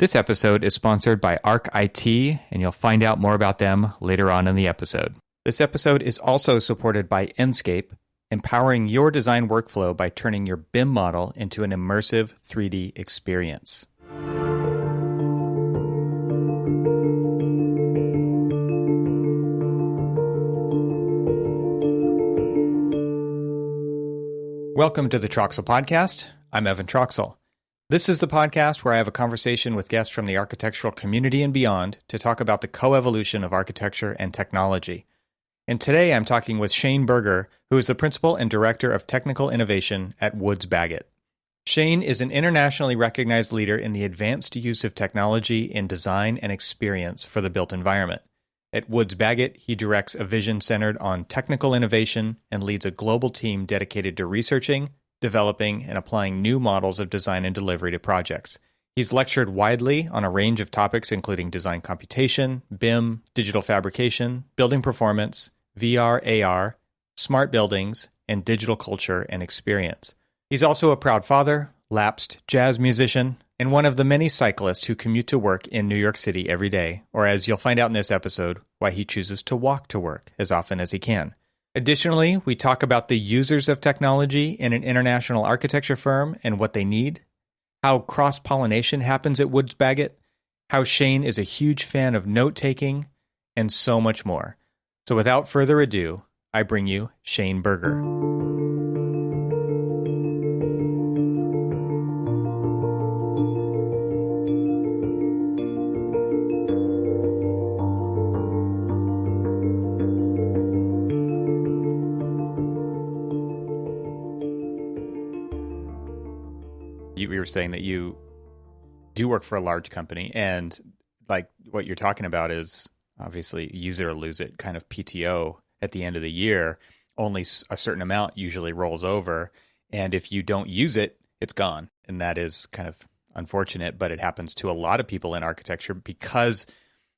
This episode is sponsored by Arc IT, and you'll find out more about them later on in the episode. This episode is also supported by Enscape, empowering your design workflow by turning your BIM model into an immersive 3D experience. Welcome to the Troxel Podcast. I'm Evan Troxel. This is the podcast where I have a conversation with guests from the architectural community and beyond to talk about the coevolution of architecture and technology. And today I'm talking with Shane Berger, who is the Principal and Director of Technical Innovation at Woods Boagot. Shane is an internationally recognized leader in the advanced use of technology in design and experience for the built environment. At Woods Boagot, he directs a vision centered on technical innovation and leads a global team dedicated to researching, developing, and applying new models of design and delivery to projects. He's lectured widely on a range of topics including design computation, BIM, digital fabrication, building performance, VR, AR, smart buildings, and digital culture and experience. He's also a proud father, lapsed jazz musician, and one of the many cyclists who commute to work in New York City every day, or as you'll find out in this episode, why he chooses to walk to work as often as he can. Additionally, we talk about the users of technology in an international architecture firm and what they need, how cross-pollination happens at Woods Boagot, how Shane is a huge fan of note-taking, and so much more. So without further ado, I bring you Shane Berger. You were saying that you do work for a large company, and like what you're talking about is obviously use it or lose it kind of PTO at the end of the year. Only a certain amount usually rolls over, and if you don't use it, it's gone. And that is kind of unfortunate, but it happens to a lot of people in architecture because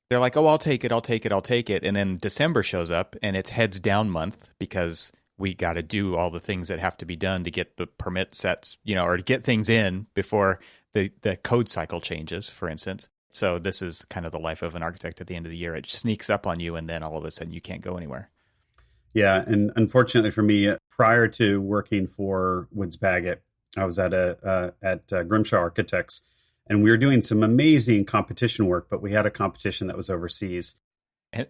they're like, oh, I'll take it. And then December shows up and it's heads down month because we got to do all the things that have to be done to get the permit sets, or to get things in before the code cycle changes, for instance. So this is kind of the life of an architect at the end of the year. It sneaks up on you, and then all of a sudden you can't go anywhere. Yeah, and unfortunately for me, prior to working for Woods Boagot, I was at Grimshaw Architects, and we were doing some amazing competition work, but we had a competition that was overseas.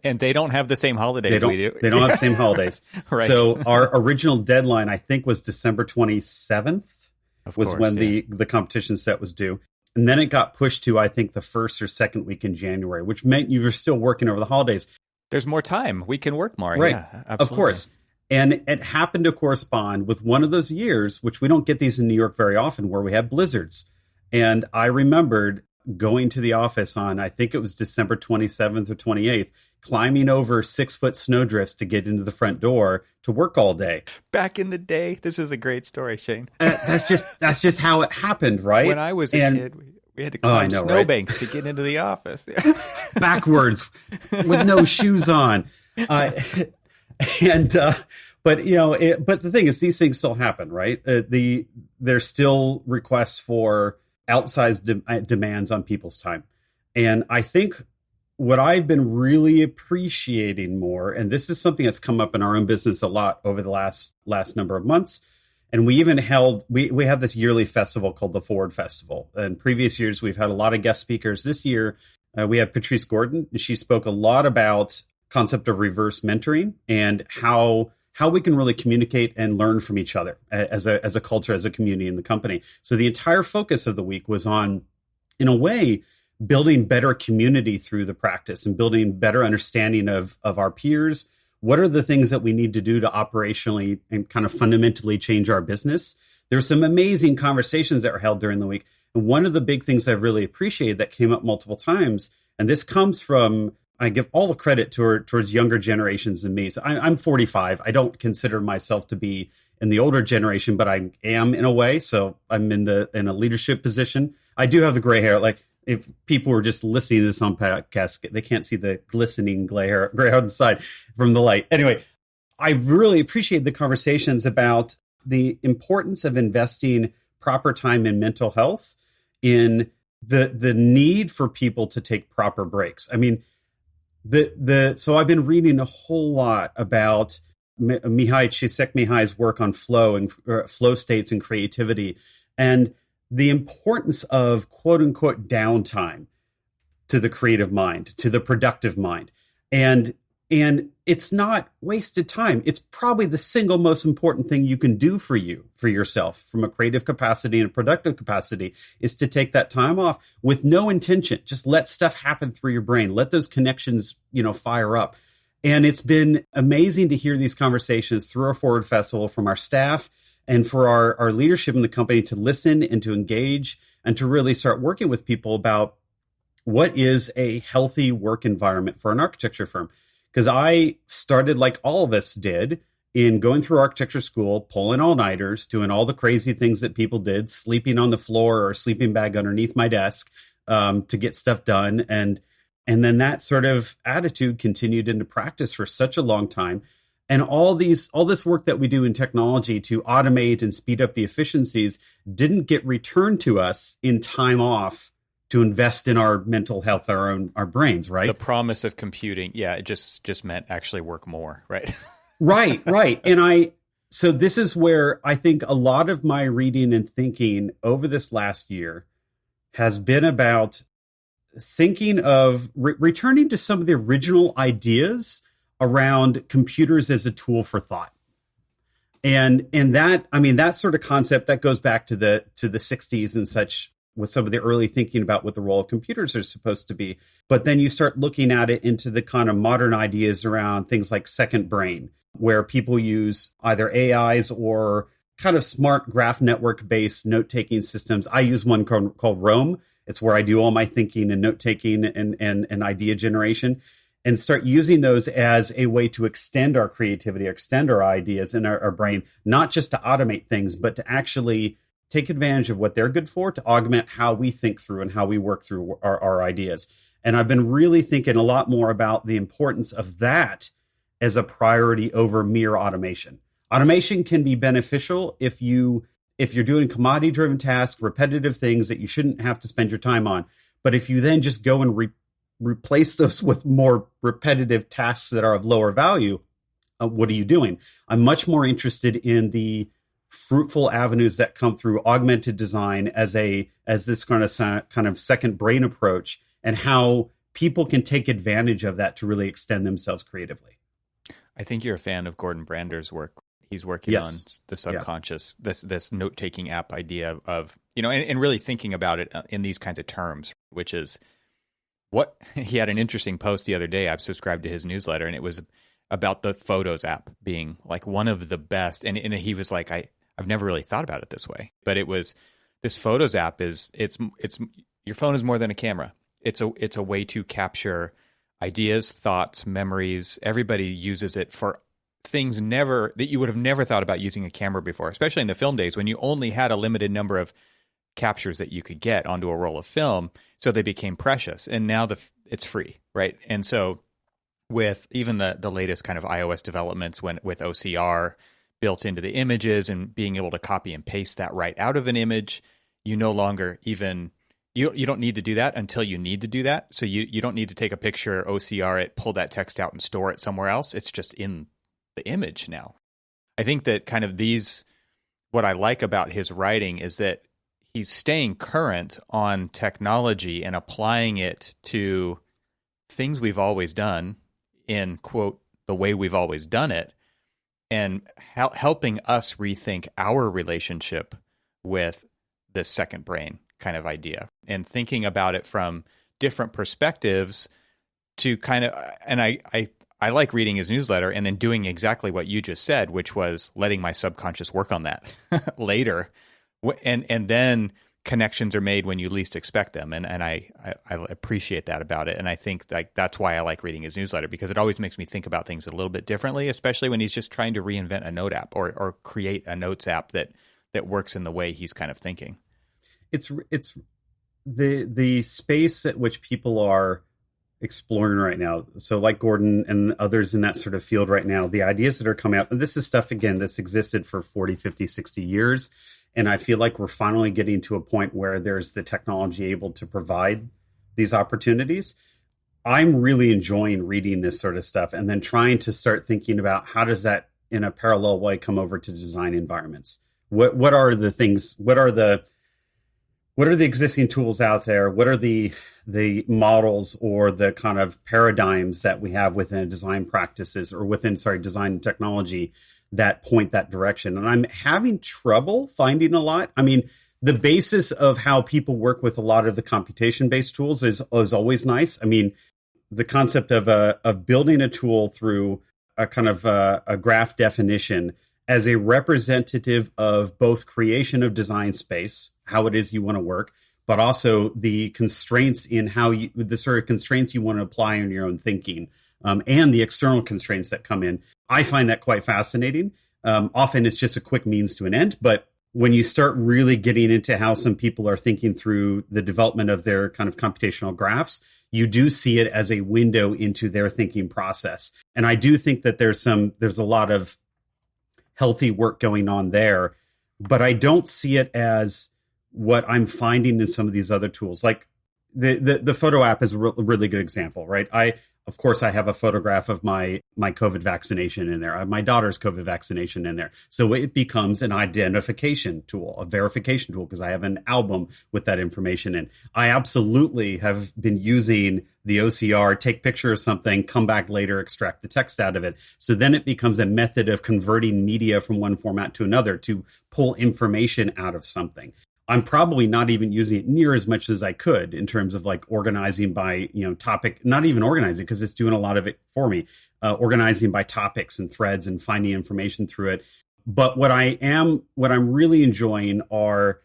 And they don't have the same holidays we do. They don't have the same holidays. Right. So our original deadline, I think, was December 27th, when the competition set was due. And then it got pushed to, I think, the first or second week in January, which meant you were still working over the holidays. There's more time. We can work more. Right. Yeah, absolutely. Of course. And it happened to correspond with one of those years, which we don't get these in New York very often, where we have blizzards. And I remembered going to the office on, I think it was December 27th or 28th, climbing over 6-foot snowdrifts to get into the front door to work all day. Back in the day, this is a great story, Shane. That's just how it happened, right? When I was a kid, we had to climb snowbanks to get into the office. Backwards with no shoes on. But the thing is, these things still happen, right? There's still requests for outsized demands on people's time. And I think what I've been really appreciating more, and this is something that's come up in our own business a lot over the last number of months, and we even we have this yearly festival called the Forward Festival. In previous years, we've had a lot of guest speakers. This year, we had Patrice Gordon, and she spoke a lot about concept of reverse mentoring and how we can really communicate and learn from each other as a culture, as a community in the company. So the entire focus of the week was on, in a way, building better community through the practice and building better understanding of our peers. What are the things that we need to do to operationally and kind of fundamentally change our business? There's some amazing conversations that were held during the week. And one of the big things I've really appreciated that came up multiple times, and this comes from, I give all the credit towards younger generations than me. So I'm 45. I don't consider myself to be in the older generation, but I am in a way. So I'm in a leadership position. I do have the gray hair. Like, if people were just listening to this on podcast, they can't see the glistening gray hair on the side from the light. Anyway, I really appreciate the conversations about the importance of investing proper time in mental health, in the need for people to take proper breaks. I mean, so I've been reading a whole lot about Mihai Csikszentmihalyi's work on flow and flow states and creativity, and the importance of quote unquote downtime to the creative mind, to the productive mind. And it's not wasted time. It's probably the single most important thing you can do for yourself from a creative capacity and a productive capacity, is to take that time off with no intention. Just let stuff happen through your brain. Let those connections, fire up. And it's been amazing to hear these conversations through our Forward Festival from our staff and for our leadership in the company to listen and to engage and to really start working with people about what is a healthy work environment for an architecture firm. Because I started, like all of us did, in going through architecture school, pulling all-nighters, doing all the crazy things that people did, sleeping on the floor or a sleeping bag underneath my desk to get stuff done. And then that sort of attitude continued into practice for such a long time. And all this work that we do in technology to automate and speed up the efficiencies didn't get returned to us in time off to invest in our mental health, our brains, right? The promise of computing, it just meant actually work more, right? Right. And so this is where I think a lot of my reading and thinking over this last year has been about thinking of returning to some of the original ideas around computers as a tool for thought. And that sort of concept that goes back to the 60s and such, with some of the early thinking about what the role of computers are supposed to be. But then you start looking at it into the kind of modern ideas around things like second brain, where people use either AIs or kind of smart graph network-based note-taking systems. I use one called Roam. It's where I do all my thinking and note-taking and idea generation, and start using those as a way to extend our creativity, extend our ideas in our brain, not just to automate things, but to actually take advantage of what they're good for to augment how we think through and how we work through our ideas. And I've been really thinking a lot more about the importance of that as a priority over mere automation. Automation can be beneficial if you're doing commodity-driven tasks, repetitive things that you shouldn't have to spend your time on. But if you then just go and replace those with more repetitive tasks that are of lower value, what are you doing? I'm much more interested in the fruitful avenues that come through augmented design as this kind of second brain approach, and how people can take advantage of that to really extend themselves creatively. I think you're a fan of Gordon Brander's work. He's working on the subconscious, this note-taking app idea of, and really thinking about it in these kinds of terms, which is what he had an interesting post the other day. I've subscribed to his newsletter, and it was about the Photos app being like one of the best. And he was like, I've never really thought about it this way, but it was this Photos app it's your phone is more than a camera. It's a way to capture ideas, thoughts, memories. Everybody uses it for things that you would have never thought about using a camera before, especially in the film days when you only had a limited number of captures that you could get onto a roll of film. So they became precious, and now it's free, right? And so with even the latest kind of iOS developments with OCR built into the images and being able to copy and paste that right out of an image, you no longer even, you don't need to do that until you need to do that. So you don't need to take a picture, OCR it, pull that text out and store it somewhere else. It's just in the image now. I think that kind of what I like about his writing is that he's staying current on technology and applying it to things we've always done in, quote, the way we've always done it, and helping us rethink our relationship with this second brain kind of idea, and thinking about it from different perspectives to kind of, and I like reading his newsletter and then doing exactly what you just said, which was letting my subconscious work on that later. And then connections are made when you least expect them. And I appreciate that about it. And I think that's why I like reading his newsletter, because it always makes me think about things a little bit differently, especially when he's just trying to reinvent a note app or create a notes app that works in the way he's kind of thinking. It's the space at which people are exploring right now. So like Gordon and others in that sort of field right now, the ideas that are coming out, and this is stuff, again, that's existed for 40, 50, 60 years. And I feel like we're finally getting to a point where there's the technology able to provide these opportunities. I'm really enjoying reading this sort of stuff and then trying to start thinking about how does that in a parallel way come over to design environments. What are the things, what are the existing tools out there? What are the models or the kind of paradigms that we have within design practices or within, design technology that point that direction? And I'm having trouble finding a lot. I mean, the basis of how people work with a lot of the computation-based tools is always nice. I mean, the concept of building a tool through a kind of a graph definition as a representative of both creation of design space, how it is you want to work, but also the constraints in the sort of constraints you want to apply in your own thinking, and the external constraints that come in. I find that quite fascinating. Often it's just a quick means to an end, but when you start really getting into how some people are thinking through the development of their kind of computational graphs, you do see it as a window into their thinking process. And I do think that there's a lot of healthy work going on there, but I don't see it as what I'm finding in some of these other tools. Like the photo app is a really good example, right? Of course, I have a photograph of my COVID vaccination in there. I have my daughter's COVID vaccination in there. So it becomes an identification tool, a verification tool, because I have an album with that information in. I absolutely have been using the OCR, take picture of something, come back later, extract the text out of it. So then it becomes a method of converting media from one format to another to pull information out of something. I'm probably not even using it near as much as I could in terms of like organizing by, topic, not even organizing because it's doing a lot of it for me, organizing by topics and threads and finding information through it. But what I'm really enjoying are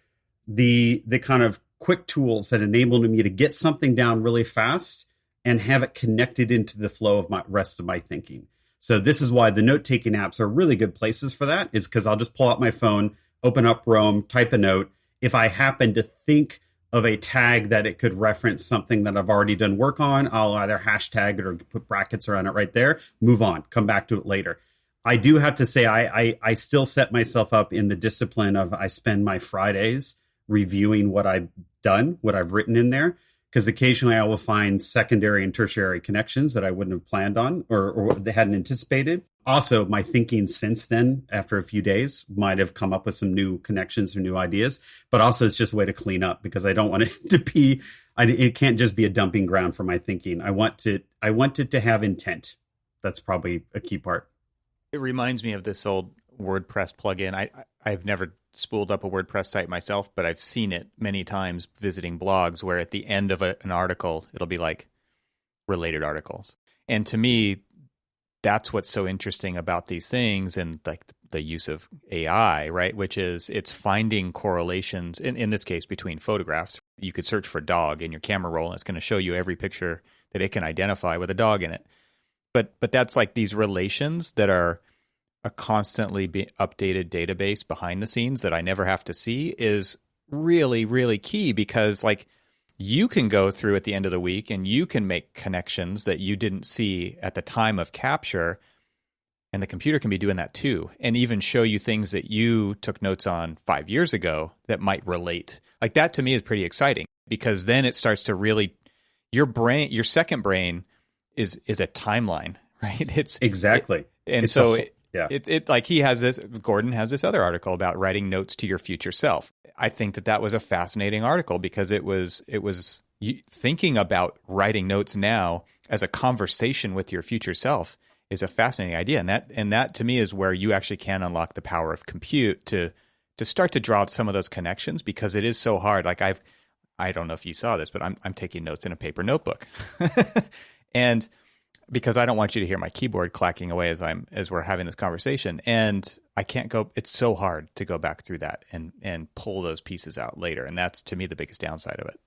the kind of quick tools that enable me to get something down really fast and have it connected into the flow of my rest of my thinking. So this is why the note-taking apps are really good places for that, is because I'll just pull out my phone, open up Roam, type a note. If I happen to think of a tag that it could reference something that I've already done work on, I'll either hashtag it or put brackets around it right there, move on, come back to it later. I do have to say I still set myself up in the discipline of I spend my Fridays reviewing what I've done, what I've written in there, because occasionally I will find secondary and tertiary connections that I wouldn't have planned on or they hadn't anticipated. Also, my thinking since then, after a few days, might have come up with some new connections or new ideas. But also, it's just a way to clean up because I don't want it to be. It can't just be a dumping ground for my thinking. I want it to have intent. That's probably a key part. It reminds me of this old WordPress plugin. I've never spooled up a WordPress site myself, but I've seen it many times visiting blogs where at the end of an article, it'll be like related articles. And to me, that's what's so interesting about these things and like the use of AI, right? Which is it's finding correlations, in this case, between photographs. You could search for dog in your camera roll and it's going to show you every picture that it can identify with a dog in it. But that's like these relations that are a constantly updated database behind the scenes that I never have to see is really, really key because like you can go through at the end of the week and you can make connections that you didn't see at the time of capture. And the computer can be doing that too. And even show you things that you took notes on 5 years ago that might relate. Like that to me is pretty exciting because then it starts to really, your second brain is a timeline, right? Exactly. Like Gordon has this other article about writing notes to your future self. I think that was a fascinating article because it was thinking about writing notes now as a conversation with your future self is a fascinating idea. And that to me is where you actually can unlock the power of compute to start to draw some of those connections because it is so hard. Like I don't know if you saw this, but I'm taking notes in a paper notebook. And because I don't want you to hear my keyboard clacking away as we're having this conversation. And I can't go, it's so hard to go back through that and pull those pieces out later. And that's to me the biggest downside of it.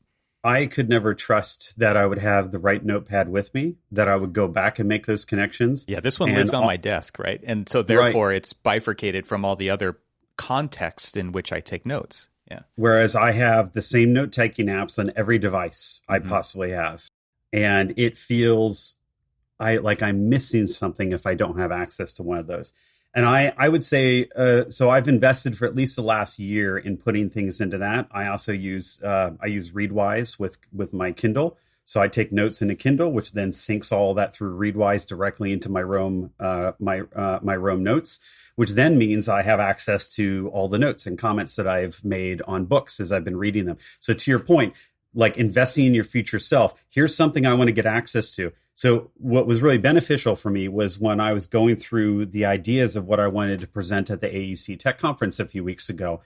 I could never trust that I would have the right notepad with me, that I would go back and make those connections. Yeah, this one lives on my desk, right? And so therefore It's bifurcated from all the other contexts in which I take notes. Yeah. Whereas I have the same note-taking apps on every device I possibly have. And it feels like I'm missing something if I don't have access to one of those. And I would say, so I've invested for at least the last year in putting things into that. I also use Readwise with my Kindle. So I take notes in a Kindle, which then syncs all that through Readwise directly into my Roam my Roam notes, which then means I have access to all the notes and comments that I've made on books as I've been reading them. So to your point, like investing in your future self, here's something I want to get access to. So what was really beneficial for me was when I was going through the ideas of what I wanted to present at the AEC Tech Conference a few weeks ago.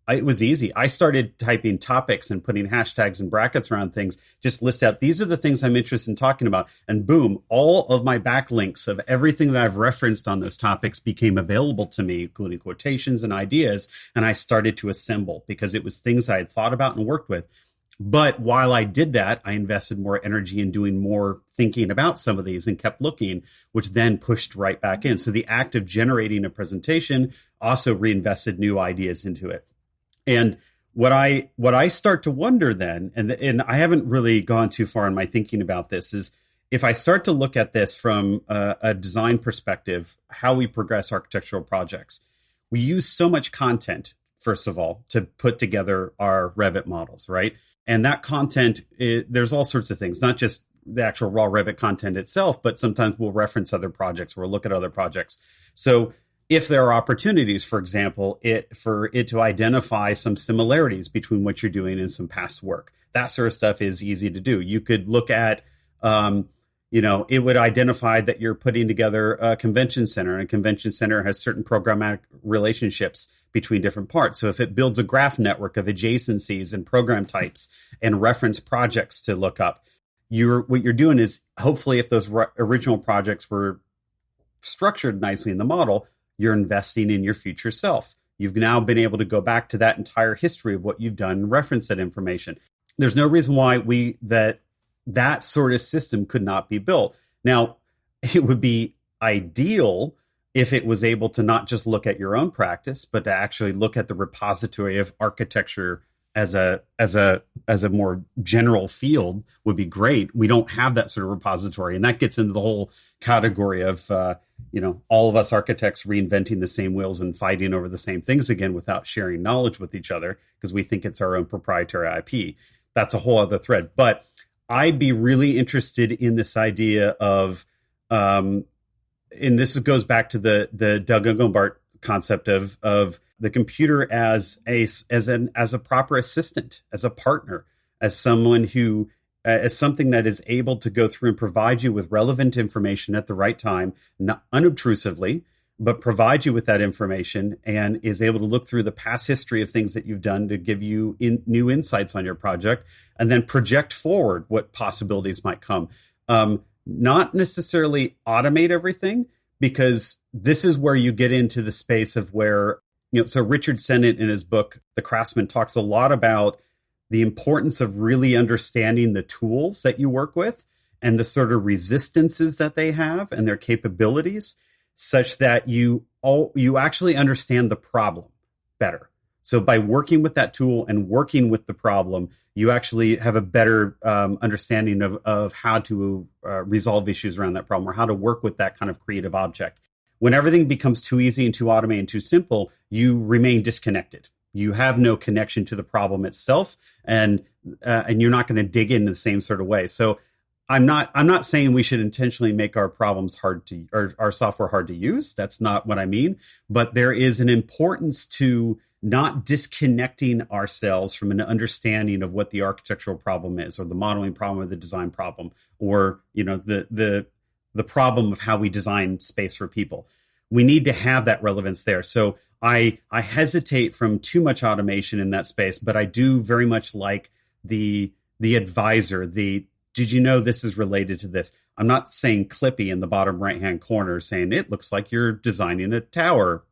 It was easy. I started typing topics and putting hashtags and brackets around things, just list out, these are the things I'm interested in talking about. And boom, all of my backlinks of everything that I've referenced on those topics became available to me, including quotations and ideas. And I started to assemble because it was things I had thought about and worked with. But while I did that, I invested more energy in doing more thinking about some of these and kept looking, which then pushed right back in. So the act of generating a presentation also reinvested new ideas into it. And what I start to wonder then, and I haven't really gone too far in my thinking about this, is if I start to look at this from a design perspective, how we progress architectural projects, we use so much content, first of all, to put together our Revit models, right? And that content, there's all sorts of things, not just the actual raw Revit content itself, but sometimes we'll reference other projects, we'll look at other projects. So if there are opportunities, for example, for it to identify some similarities between what you're doing and some past work, that sort of stuff is easy to do. You could look at, it would identify that you're putting together a convention center, and a convention center has certain programmatic relationships between different parts. So if it builds a graph network of adjacencies and program types and reference projects to look up, what you're doing is, hopefully, if those original projects were structured nicely in the model, you're investing in your future self. You've now been able to go back to that entire history of what you've done and reference that information. There's no reason why that sort of system could not be built. Now, it would be ideal if it was able to not just look at your own practice, but to actually look at the repository of architecture as a more general field would be great. We don't have that sort of repository, and that gets into the whole category of all of us architects reinventing the same wheels and fighting over the same things again without sharing knowledge with each other because we think it's our own proprietary IP. That's a whole other thread. But I'd be really interested in this idea of, and this goes back to the Doug Engelbart concept of the computer as a proper assistant, as a partner, as someone who, as something that is able to go through and provide you with relevant information at the right time, not unobtrusively, but provide you with that information and is able to look through the past history of things that you've done to give you new insights on your project and then project forward what possibilities might come. Not necessarily automate everything, because this is where you get into the space of where, so Richard Sennett in his book, The Craftsman, talks a lot about the importance of really understanding the tools that you work with and the sort of resistances that they have and their capabilities, such that you actually understand the problem better. So by working with that tool and working with the problem, you actually have a better understanding of how to resolve issues around that problem, or how to work with that kind of creative object. When everything becomes too easy and too automated and too simple, you remain disconnected. You have no connection to the problem itself, and you're not going to dig in the same sort of way. So I'm not saying we should intentionally make our problems or our software hard to use. That's not what I mean. But there is an importance to not disconnecting ourselves from an understanding of what the architectural problem is, or the modeling problem, or the design problem, or the problem of how we design space for people. We need to have that relevance there. So I hesitate from too much automation in that space, but I do very much like the advisor, did you know this is related to this? I'm not saying Clippy in the bottom right-hand corner saying, it looks like you're designing a tower.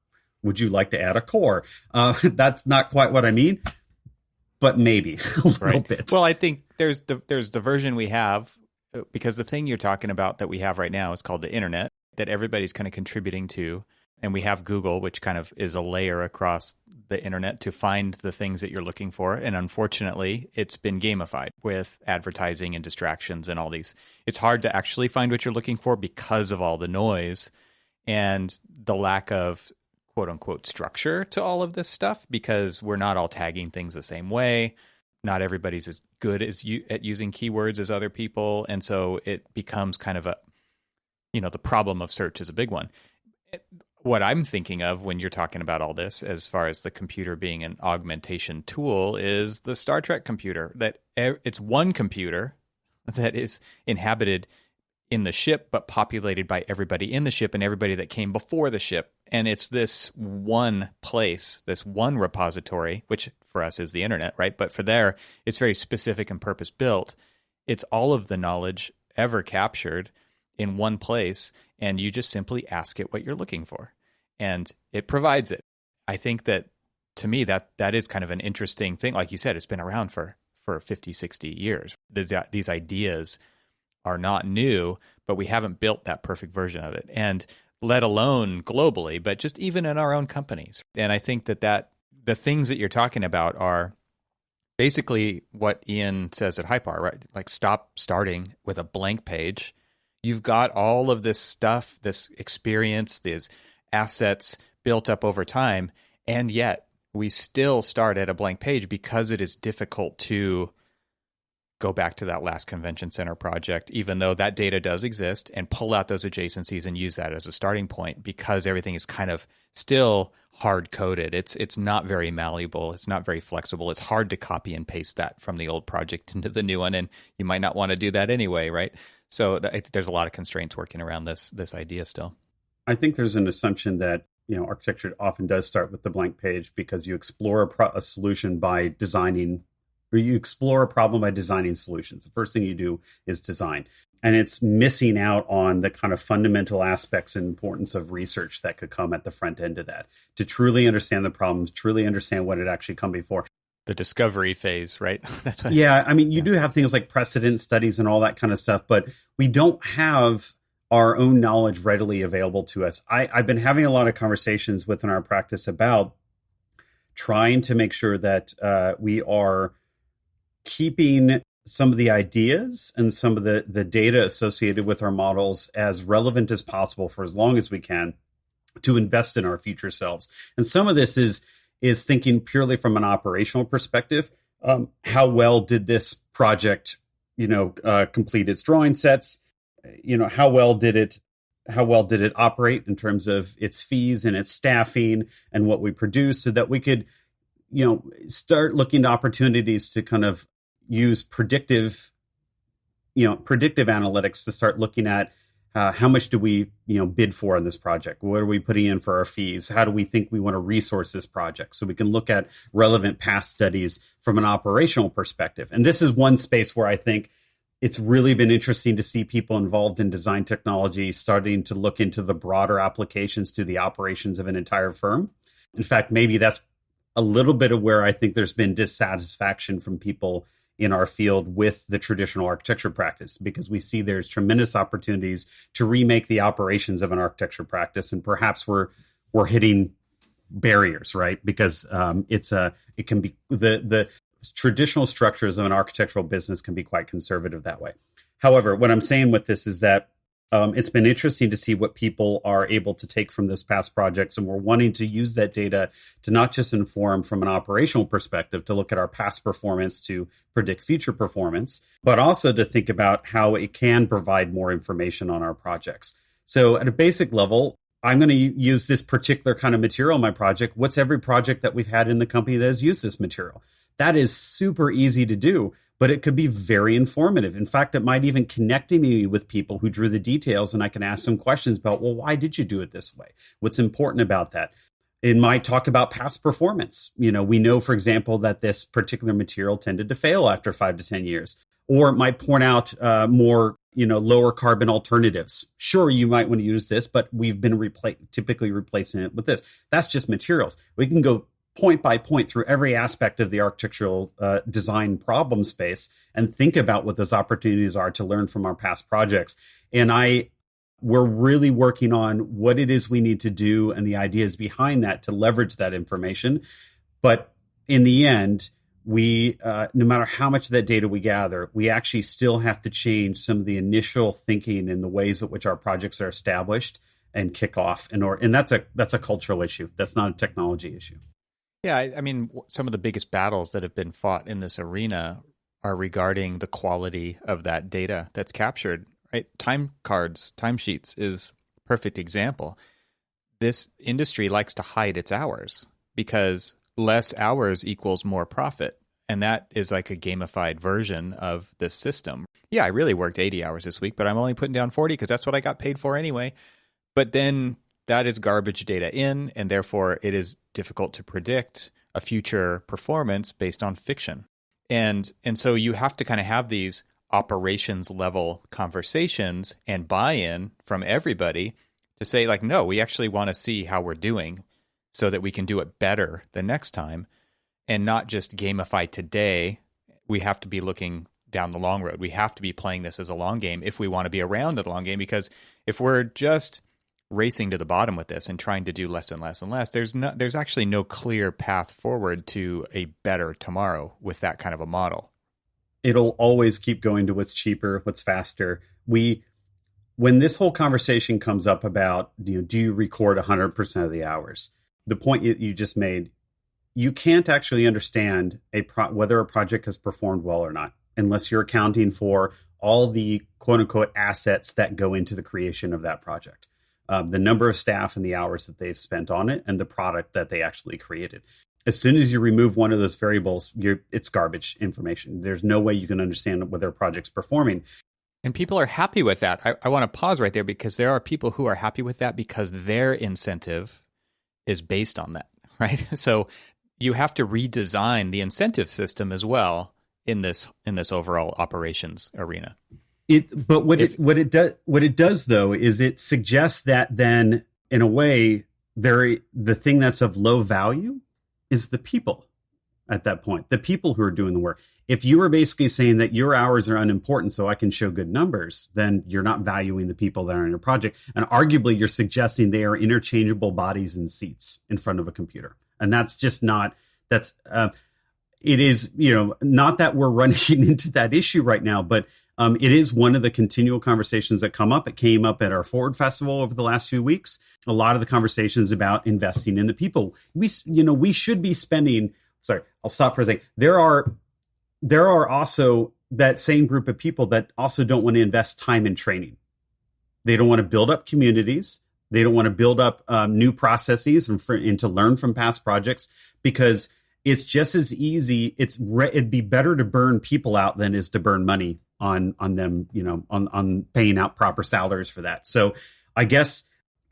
Would you like to add a core? That's not quite what I mean, but maybe a little bit. Well, I think there's the version we have, because the thing you're talking about that we have right now is called the internet, that everybody's kind of contributing to. And we have Google, which kind of is a layer across the internet to find the things that you're looking for. And unfortunately, it's been gamified with advertising and distractions and all these. It's hard to actually find what you're looking for because of all the noise. and the lack of quote unquote structure to all of this stuff, because we're not all tagging things the same way. Not everybody's as good at using keywords as other people. And so it becomes kind of the problem of search is a big one. What I'm thinking of when you're talking about all this, as far as the computer being an augmentation tool, is the Star Trek computer. That it's one computer that is inhabited in the ship, but populated by everybody in the ship and everybody that came before the ship. And it's this one place, this one repository, which for us is the internet, right? But for there, it's very specific and purpose built. It's all of the knowledge ever captured in one place, and you just simply ask it what you're looking for, and it provides it. I think that, to me, that is kind of an interesting thing. Like you said, it's been around for 50, 60 years. These ideas are not new, but we haven't built that perfect version of it, and let alone globally, but just even in our own companies. And I think that the things that you're talking about are basically what Ian says at Hypar, right? Like, stop starting with a blank page. You've got all of this stuff, this experience, these assets built up over time, and yet we still start at a blank page because it is difficult to go back to that last convention center project, even though that data does exist, and pull out those adjacencies and use that as a starting point, because everything is kind of still hard-coded. It's not very malleable. It's not very flexible. It's hard to copy and paste that from the old project into the new one, and you might not want to do that anyway, right? So there's a lot of constraints working around this idea still. I think there's an assumption that architecture often does start with the blank page because you explore a solution by designing, or you explore a problem by designing solutions. The first thing you do is design. And it's missing out on the kind of fundamental aspects and importance of research that could come at the front end of that, to truly understand the problems, truly understand what had actually come before. The discovery phase, right? That's what. Yeah, I mean, you do have things like precedent studies and all that kind of stuff, but we don't have our own knowledge readily available to us. I've been having a lot of conversations within our practice about trying to make sure that we are keeping some of the ideas and some of the data associated with our models as relevant as possible for as long as we can, to invest in our future selves. And some of this is thinking purely from an operational perspective. How well did this project, complete its drawing sets? How well did it operate in terms of its fees and its staffing and what we produce, so that we could, start looking to opportunities to kind of use predictive analytics to start looking at how much do we, bid for on this project? What are we putting in for our fees? How do we think we want to resource this project? So we can look at relevant past studies from an operational perspective. And this is one space where I think it's really been interesting to see people involved in design technology starting to look into the broader applications to the operations of an entire firm. In fact, maybe that's a little bit of where I think there's been dissatisfaction from people in our field with the traditional architecture practice, because we see there's tremendous opportunities to remake the operations of an architecture practice, and perhaps we're hitting barriers, right? Because it can be the traditional structures of an architectural business can be quite conservative that way. However, what I'm saying with this is that it's been interesting to see what people are able to take from this past projects, and we're wanting to use that data to not just inform from an operational perspective, to look at our past performance to predict future performance, but also to think about how it can provide more information on our projects. So at a basic level, I'm going to use this particular kind of material in my project. What's every project that we've had in the company that has used this material? That is super easy to do, but it could be very informative. In fact, it might even connect me with people who drew the details, and I can ask some questions about, well, why did you do it this way? What's important about that? It might talk about past performance. We know, for example, that this particular material tended to fail after 5 to 10 years. Or it might point out more, lower carbon alternatives. Sure, you might want to use this, but we've been typically replacing it with this. That's just materials. We can go point by point through every aspect of the architectural design problem space and think about what those opportunities are to learn from our past projects. And we're really working on what it is we need to do and the ideas behind that to leverage that information. But in the end, we, no matter how much of that data we gather, we actually still have to change some of the initial thinking and the ways at which our projects are established and kick off and that's a cultural issue. That's not a technology issue. Yeah, I mean, some of the biggest battles that have been fought in this arena are regarding the quality of that data that's captured, right? Time cards, timesheets is a perfect example. This industry likes to hide its hours because less hours equals more profit. And that is like a gamified version of this system. Yeah, I really worked 80 hours this week, but I'm only putting down 40 because that's what I got paid for anyway. But then that is garbage data in, and therefore it is difficult to predict a future performance based on fiction. And so you have to kind of have these operations level conversations and buy-in from everybody to say, like, no, we actually want to see how we're doing so that we can do it better the next time, and not just gamify today. We have to be looking down the long road. We have to be playing this as a long game if we want to be around the long game, because if we're just racing to the bottom with this and trying to do less and less and less, there's actually no clear path forward to a better tomorrow with that kind of a model. It'll always keep going to what's cheaper, what's faster. When this whole conversation comes up about, do you record 100% of the hours? The point you just made, you can't actually understand whether a project has performed well or not unless you're accounting for all the quote unquote assets that go into the creation of that project. The number of staff and the hours that they've spent on it and the product that they actually created. As soon as you remove one of those variables, it's garbage information. There's no way you can understand whether a project's performing. And people are happy with that. I want to pause right there because there are people who are happy with that because their incentive is based on that, right? So you have to redesign the incentive system as well in this overall operations arena. What it does though is it suggests that then in a way the thing that's of low value is the people at that point, the people who are doing the work. If you were basically saying that your hours are unimportant so I can show good numbers, then you're not valuing the people that are in your project. And arguably you're suggesting they are interchangeable bodies and seats in front of a computer. And that's just not, it is, not that we're running into that issue right now, but it is one of the continual conversations that come up. It came up at our Forward Festival over the last few weeks. A lot of the conversations about investing in the people. We should be spending. Sorry, I'll stop for a second. There are also that same group of people that also don't want to invest time in training. They don't want to build up communities. They don't want to build up new processes and to learn from past projects because it's just as easy. It'd be better to burn people out than is to burn money on them, on paying out proper salaries for that. So I guess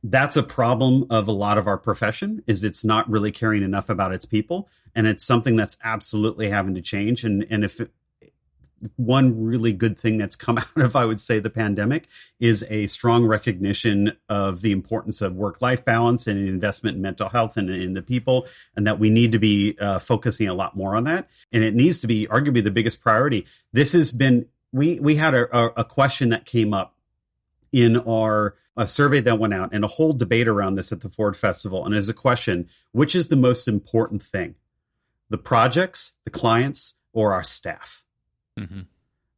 that's a problem of a lot of our profession is it's not really caring enough about its people. And it's something that's absolutely having to change. And if one really good thing that's come out of, I would say, the pandemic is a strong recognition of the importance of work-life balance and investment in mental health and in the people, and that we need to be focusing a lot more on that. And it needs to be arguably the biggest priority. This has been, we had a question that came up in a survey that went out and a whole debate around this at the Ford Festival. And there's a question, which is the most important thing? The projects, the clients, or our staff? Mm-hmm.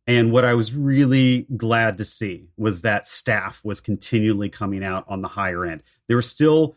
And what I was really glad to see was that staff was continually coming out on the higher end. There was still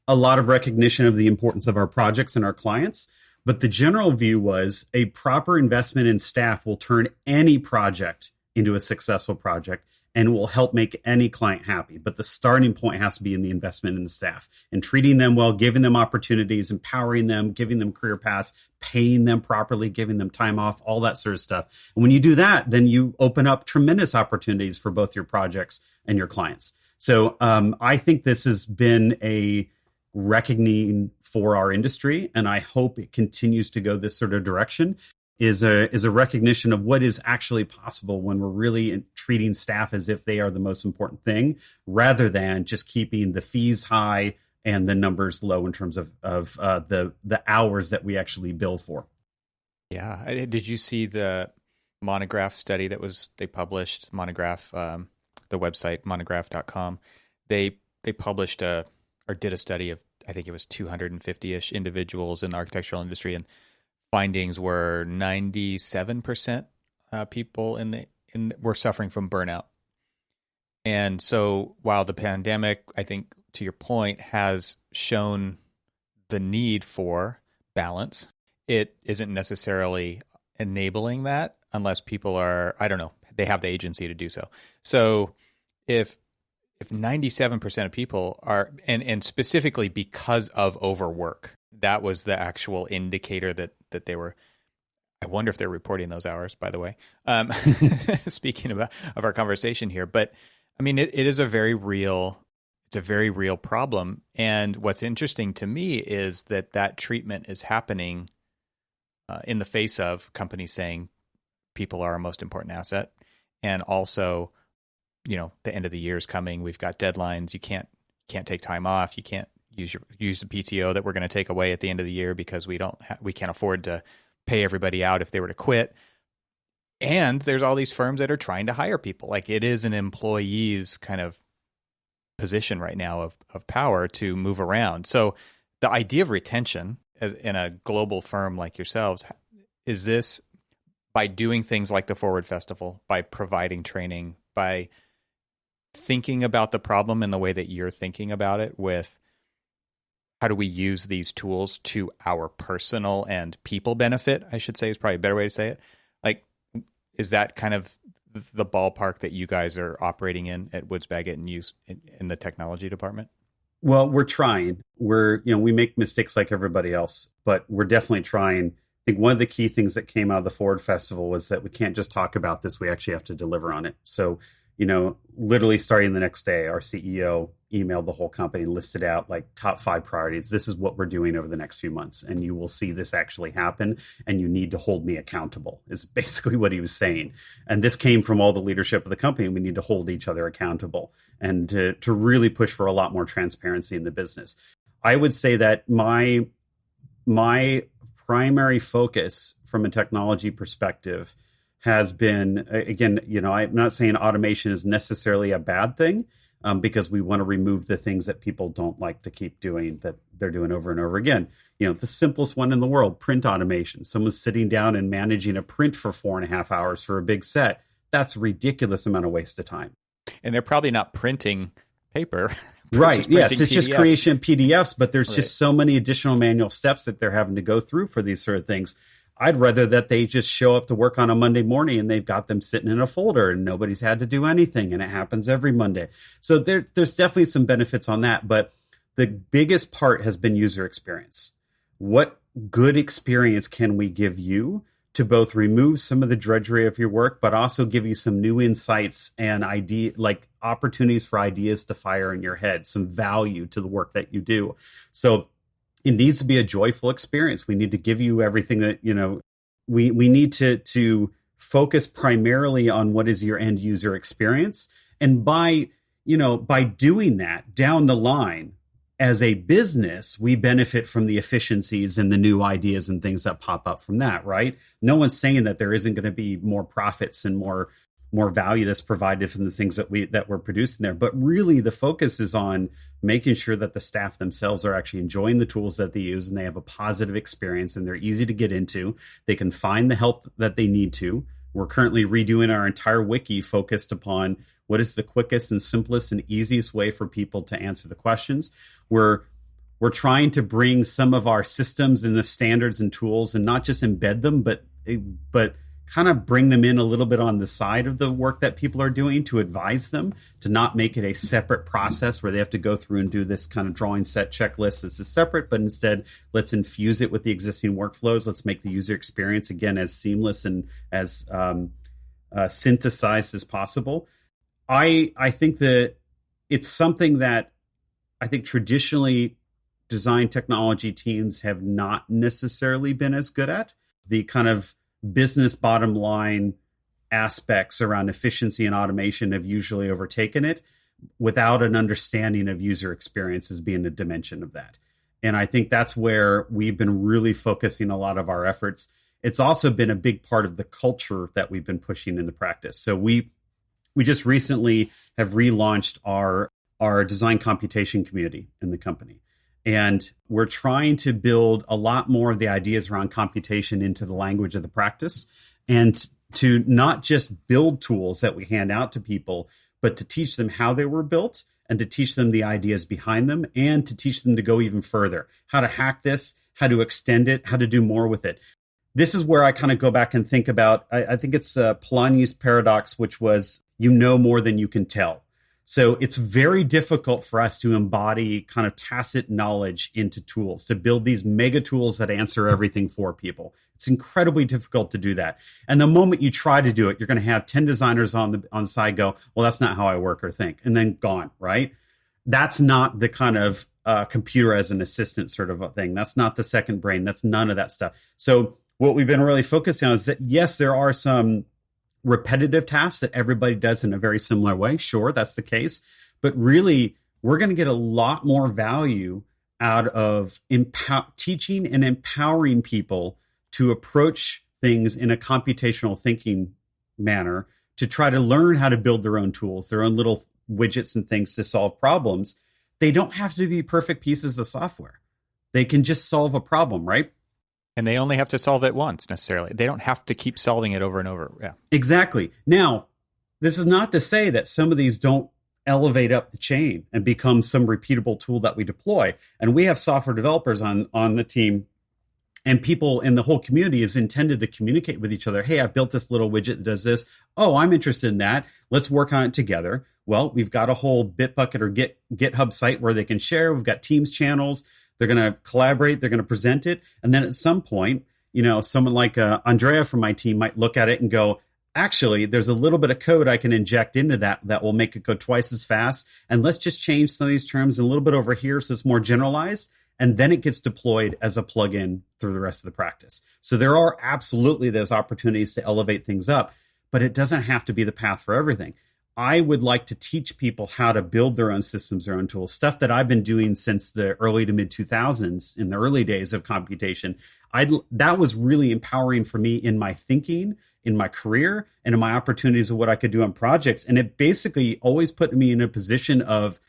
a lot of recognition of the importance of our projects and our clients, but the general view was a proper investment in staff will turn any project into a successful project and will help make any client happy. But the starting point has to be in the investment in the staff and treating them well, giving them opportunities, empowering them, giving them career paths, paying them properly, giving them time off, all that sort of stuff. And when you do that, then you open up tremendous opportunities for both your projects and your clients. So I think this has been a reckoning for our industry, and I hope it continues to go this sort of direction. Is a recognition of what is actually possible when we're really treating staff as if they are the most important thing, rather than just keeping the fees high and the numbers low in terms of the hours that we actually bill for. Yeah, did you see the Monograph study they published? Monograph, the website monograph.com. They published or did a study of, I think it was 250-ish individuals in the architectural industry, and findings were 97% people were suffering from burnout. And so while the pandemic, I think to your point, has shown the need for balance, it isn't necessarily enabling that unless people are, I don't know, they have the agency to do so. So if 97% of people are, and specifically because of overwork, that was the actual indicator that they were. I wonder if they're reporting those hours, by the way. Speaking of our conversation here, but I mean, it is a very real problem. And what's interesting to me is that treatment is happening in the face of companies saying people are our most important asset, and also, the end of the year is coming. We've got deadlines. You can't take time off. You can't use the PTO that we're going to take away at the end of the year because we can't afford to pay everybody out if they were to quit. And there's all these firms that are trying to hire people. Like, it is an employee's kind of position right now of power to move around. So the idea of retention in a global firm like yourselves, is this by doing things like the Forward Festival, by providing training, by thinking about the problem in the way that you're thinking about it, with how do we use these tools to our personal and people benefit, I should say, is probably a better way to say it. Like, is that kind of the ballpark that you guys are operating in at Woods Bagot and use in the technology department? Well, we're trying. We make mistakes like everybody else, but we're definitely trying. I think one of the key things that came out of the Forward Festival was that we can't just talk about this. We actually have to deliver on it. So, literally starting the next day, our CEO emailed the whole company, listed out like top 5 priorities. This is what we're doing over the next few months. And you will see this actually happen. And you need to hold me accountable, is basically what he was saying. And this came from all the leadership of the company. We need to hold each other accountable and to really push for a lot more transparency in the business. I would say that my primary focus from a technology perspective has been, again, I'm not saying automation is necessarily a bad thing, because we want to remove the things that people don't like to keep doing, that they're doing over and over again. The simplest one in the world, print automation. Someone's sitting down and managing a print for 4.5 hours for a big set. That's a ridiculous amount of waste of time. And they're probably not printing paper. Right. Yes. It's PDFs. Just creation of PDFs, but there's Right. just so many additional manual steps that they're having to go through for these sort of things. I'd rather that they just show up to work on a Monday morning and they've got them sitting in a folder and nobody's had to do anything, and it happens every Monday. So there's definitely some benefits on that. But the biggest part has been user experience. What good experience can we give you to both remove some of the drudgery of your work, but also give you some new insights and opportunities for ideas to fire in your head, some value to the work that you do. So it needs to be a joyful experience. We need to give you everything that, we need to focus primarily on what is your end user experience. And by doing that down the line, as a business, we benefit from the efficiencies and the new ideas and things that pop up from that, right? No one's saying that there isn't going to be more profits and more value that's provided from the things that we're producing there. But really, the focus is on making sure that the staff themselves are actually enjoying the tools that they use, and they have a positive experience, and they're easy to get into. They can find the help that they need to. We're currently redoing our entire wiki focused upon what is the quickest and simplest and easiest way for people to answer the questions. We're trying to bring some of our systems and the standards and tools and not just embed them, but kind of bring them in a little bit on the side of the work that people are doing, to advise them, to not make it a separate process where they have to go through and do this kind of drawing set checklist. It's a separate, but instead let's infuse it with the existing workflows. Let's make the user experience, again, as seamless and as synthesized as possible. I think that it's something that I think traditionally design technology teams have not necessarily been as good at. The kind of business bottom line aspects around efficiency and automation have usually overtaken it, without an understanding of user experience as being a dimension of that. And I think that's where we've been really focusing a lot of our efforts. It's also been a big part of the culture that we've been pushing into practice. So we just recently have relaunched our design computation community in the company. And we're trying to build a lot more of the ideas around computation into the language of the practice. And to not just build tools that we hand out to people, but to teach them how they were built and to teach them the ideas behind them and to teach them to go even further, how to hack this, how to extend it, how to do more with it. This is where I kind of go back and think about, I think it's Polanyi's paradox, which was, you know more than you can tell. So it's very difficult for us to embody kind of tacit knowledge into tools, to build these mega tools that answer everything for people. It's incredibly difficult to do that. And the moment you try to do it, you're going to have 10 designers on the side go, well, that's not how I work or think, and then gone, right? That's not the kind of computer as an assistant sort of a thing. That's not the second brain. That's none of that stuff. So what we've been really focusing on is that, yes, there are some repetitive tasks that everybody does in a very similar way. Sure, that's the case. But really, we're going to get a lot more value out of teaching and empowering people to approach things in a computational thinking manner, to try to learn how to build their own tools, their own little widgets and things to solve problems. They don't have to be perfect pieces of software. They can just solve a problem, right? And they only have to solve it once, necessarily. They don't have to keep solving it over and over. Yeah, exactly. Now, this is not to say that some of these don't elevate up the chain and become some repeatable tool that we deploy. And we have software developers on the team, and people in the whole community is intended to communicate with each other. Hey, I built this little widget that does this. Oh, I'm interested in that. Let's work on it together. Well, we've got a whole Bitbucket or GitHub site where they can share. We've got Teams channels. They're going to collaborate. They're going to present it. And then at some point, someone like Andrea from my team might look at it and go, actually, there's a little bit of code I can inject into that will make it go twice as fast. And let's just change some of these terms a little bit over here so it's more generalized. And then it gets deployed as a plugin through the rest of the practice. So there are absolutely those opportunities to elevate things up, but it doesn't have to be the path for everything. I would like to teach people how to build their own systems, their own tools, stuff that I've been doing since the early to mid 2000s, in the early days of computation. That was really empowering for me in my thinking, in my career, and in my opportunities of what I could do on projects. And it basically always put me in a position of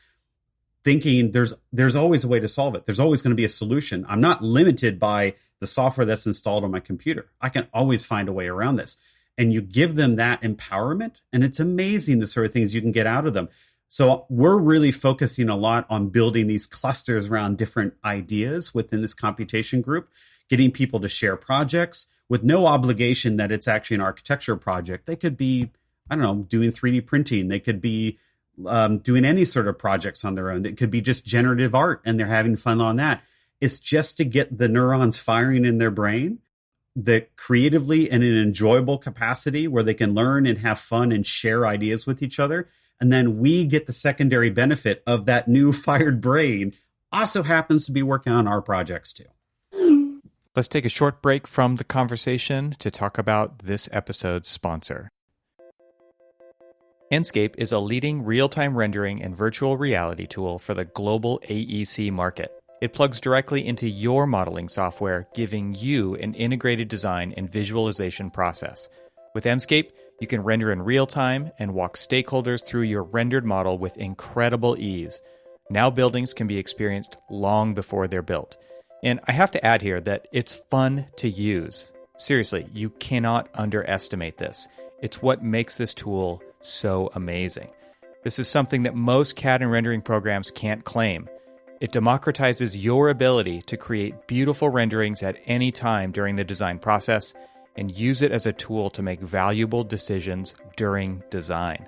thinking there's always a way to solve it. There's always going to be a solution. I'm not limited by the software that's installed on my computer. I can always find a way around this. And you give them that empowerment, and it's amazing the sort of things you can get out of them. So we're really focusing a lot on building these clusters around different ideas within this computation group, getting people to share projects with no obligation that it's actually an architecture project. They could be, doing 3D printing. They could be doing any sort of projects on their own. It could be just generative art, and they're having fun on that. It's just to get the neurons firing in their brain, that creatively in an enjoyable capacity where they can learn and have fun and share ideas with each other. And then we get the secondary benefit of that new fired brain also happens to be working on our projects too. Let's take a short break from the conversation to talk about this episode's sponsor. Enscape is a leading real-time rendering and virtual reality tool for the global AEC market. It plugs directly into your modeling software, giving you an integrated design and visualization process. With Enscape, you can render in real time and walk stakeholders through your rendered model with incredible ease. Now buildings can be experienced long before they're built. And I have to add here that it's fun to use. Seriously, you cannot underestimate this. It's what makes this tool so amazing. This is something that most CAD and rendering programs can't claim. It democratizes your ability to create beautiful renderings at any time during the design process and use it as a tool to make valuable decisions during design.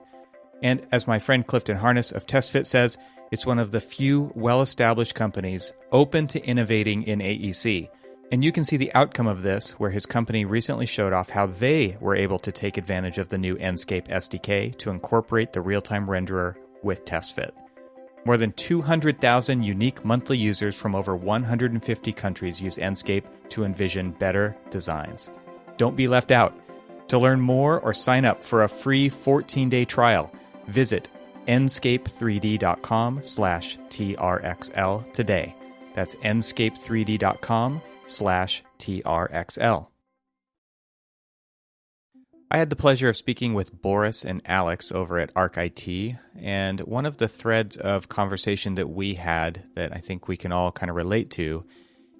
And as my friend Clifton Harness of TestFit says, it's one of the few well-established companies open to innovating in AEC. And you can see the outcome of this, where his company recently showed off how they were able to take advantage of the new Enscape SDK to incorporate the real-time renderer with TestFit. More than 200,000 unique monthly users from over 150 countries use Enscape to envision better designs. Don't be left out. To learn more or sign up for a free 14-day trial, visit enscape3d.com/TRXL today. That's enscape3d.com/TRXL. I had the pleasure of speaking with Boris and Alex over at ArcIT, and one of the threads of conversation that we had that I think we can all kind of relate to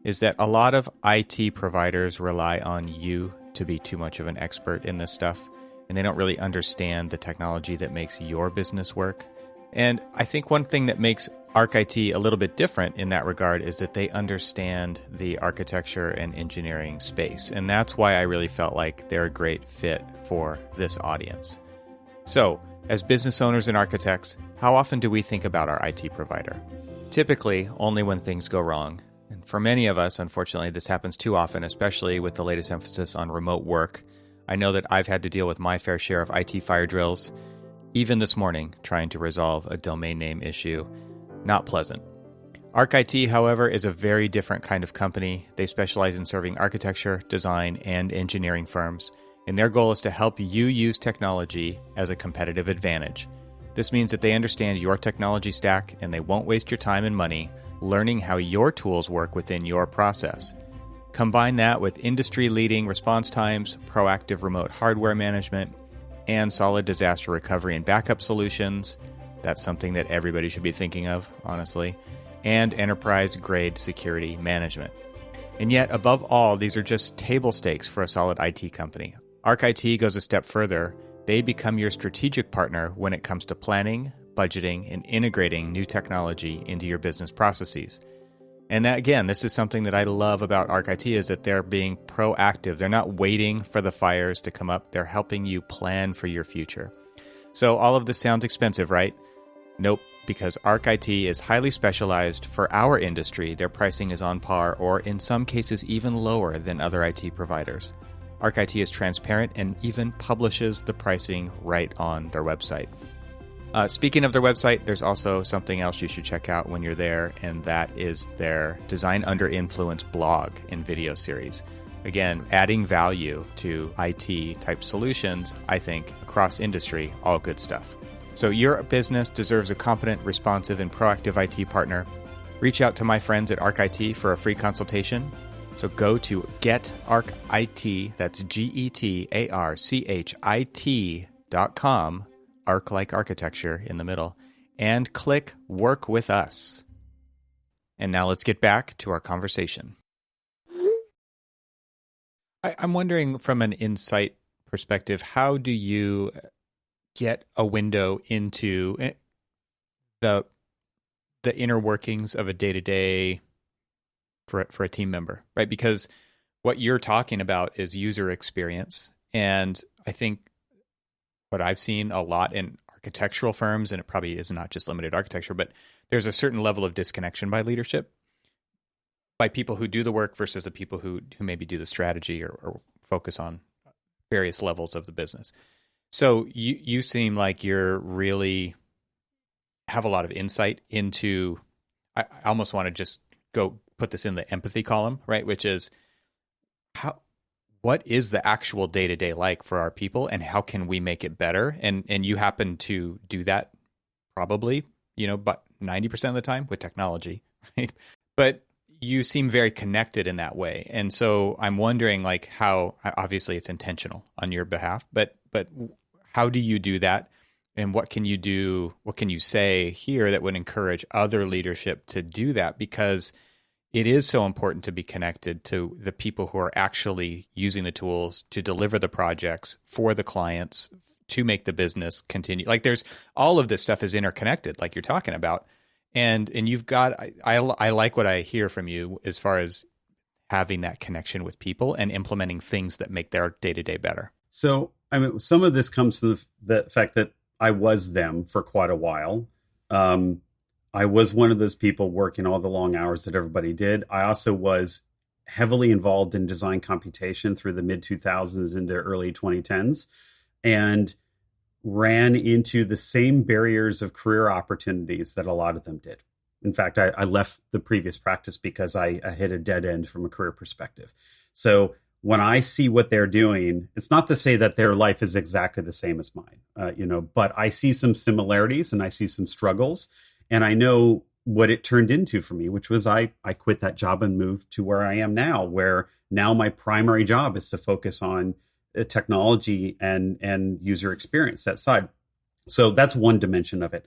is that a lot of IT providers rely on you to be too much of an expert in this stuff, and they don't really understand the technology that makes your business work. And I think one thing that makes ArcIT a little bit different in that regard is that they understand the architecture and engineering space. And that's why I really felt like they're a great fit for this audience. So, as business owners and architects, how often do we think about our IT provider? Typically, only when things go wrong. And for many of us, unfortunately, this happens too often, especially with the latest emphasis on remote work. I know that I've had to deal with my fair share of IT fire drills, even this morning, trying to resolve a domain name issue. Not pleasant. ArcIT, however, is a very different kind of company. They specialize in serving architecture, design, and engineering firms, and their goal is to help you use technology as a competitive advantage. This means that they understand your technology stack, and they won't waste your time and money learning how your tools work within your process. Combine that with industry-leading response times, proactive remote hardware management, and solid disaster recovery and backup solutions. That's something that everybody should be thinking of, honestly. And enterprise-grade security management. And yet, above all, these are just table stakes for a solid IT company. ArcIT goes a step further. They become your strategic partner when it comes to planning, budgeting, and integrating new technology into your business processes. And that, again, this is something that I love about ArcIT is that they're being proactive. They're not waiting for the fires to come up. They're helping you plan for your future. So all of this sounds expensive, right? Nope, because ArcIT is highly specialized for our industry. Their pricing is on par or in some cases even lower than other IT providers. ArcIT is transparent and even publishes the pricing right on their website. Speaking of their website, there's also something else you should check out when you're there, and that is their Design Under Influence blog and video series. Again, adding value to IT type solutions, I think, across industry, all good stuff. So your business deserves a competent, responsive, and proactive IT partner. Reach out to my friends at ArcIT for a free consultation. So go to getarchit, that's getarchit.com, arc like architecture in the middle, and click Work with Us. And now let's get back to our conversation. I'm wondering from an insight perspective, how do you get a window into the inner workings of a day-to-day for a team member, right? Because what you're talking about is user experience. And I think what I've seen a lot in architectural firms, and it probably is not just limited architecture, but there's a certain level of disconnection by leadership, by people who do the work versus the people who maybe do the strategy or focus on various levels of the business. So you seem like you're really have a lot of insight into, I almost want to just go put this in the empathy column, right? Which is what is the actual day-to-day like for our people, and how can we make it better? And you happen to do that probably, but 90% of the time with technology, right? But you seem very connected in that way. And so I'm wondering like how, obviously it's intentional on your behalf, but how do you do that? And what can you do? What can you say here that would encourage other leadership to do that? Because it is so important to be connected to the people who are actually using the tools to deliver the projects for the clients to make the business continue. Like there's all of this stuff is interconnected, like you're talking about. And you've got, I like what I hear from you as far as having that connection with people and implementing things that make their day-to-day better. So, I mean, some of this comes from the fact that I was them for quite a while. I was one of those people working all the long hours that everybody did. I also was heavily involved in design computation through the mid-2000s into early 2010s and ran into the same barriers of career opportunities that a lot of them did. In fact, I left the previous practice because I hit a dead end from a career perspective. So when I see what they're doing, it's not to say that their life is exactly the same as mine, but I see some similarities and I see some struggles. And I know what it turned into for me, which was I quit that job and moved to where I am now, where now my primary job is to focus on technology and user experience, that side. So that's one dimension of it.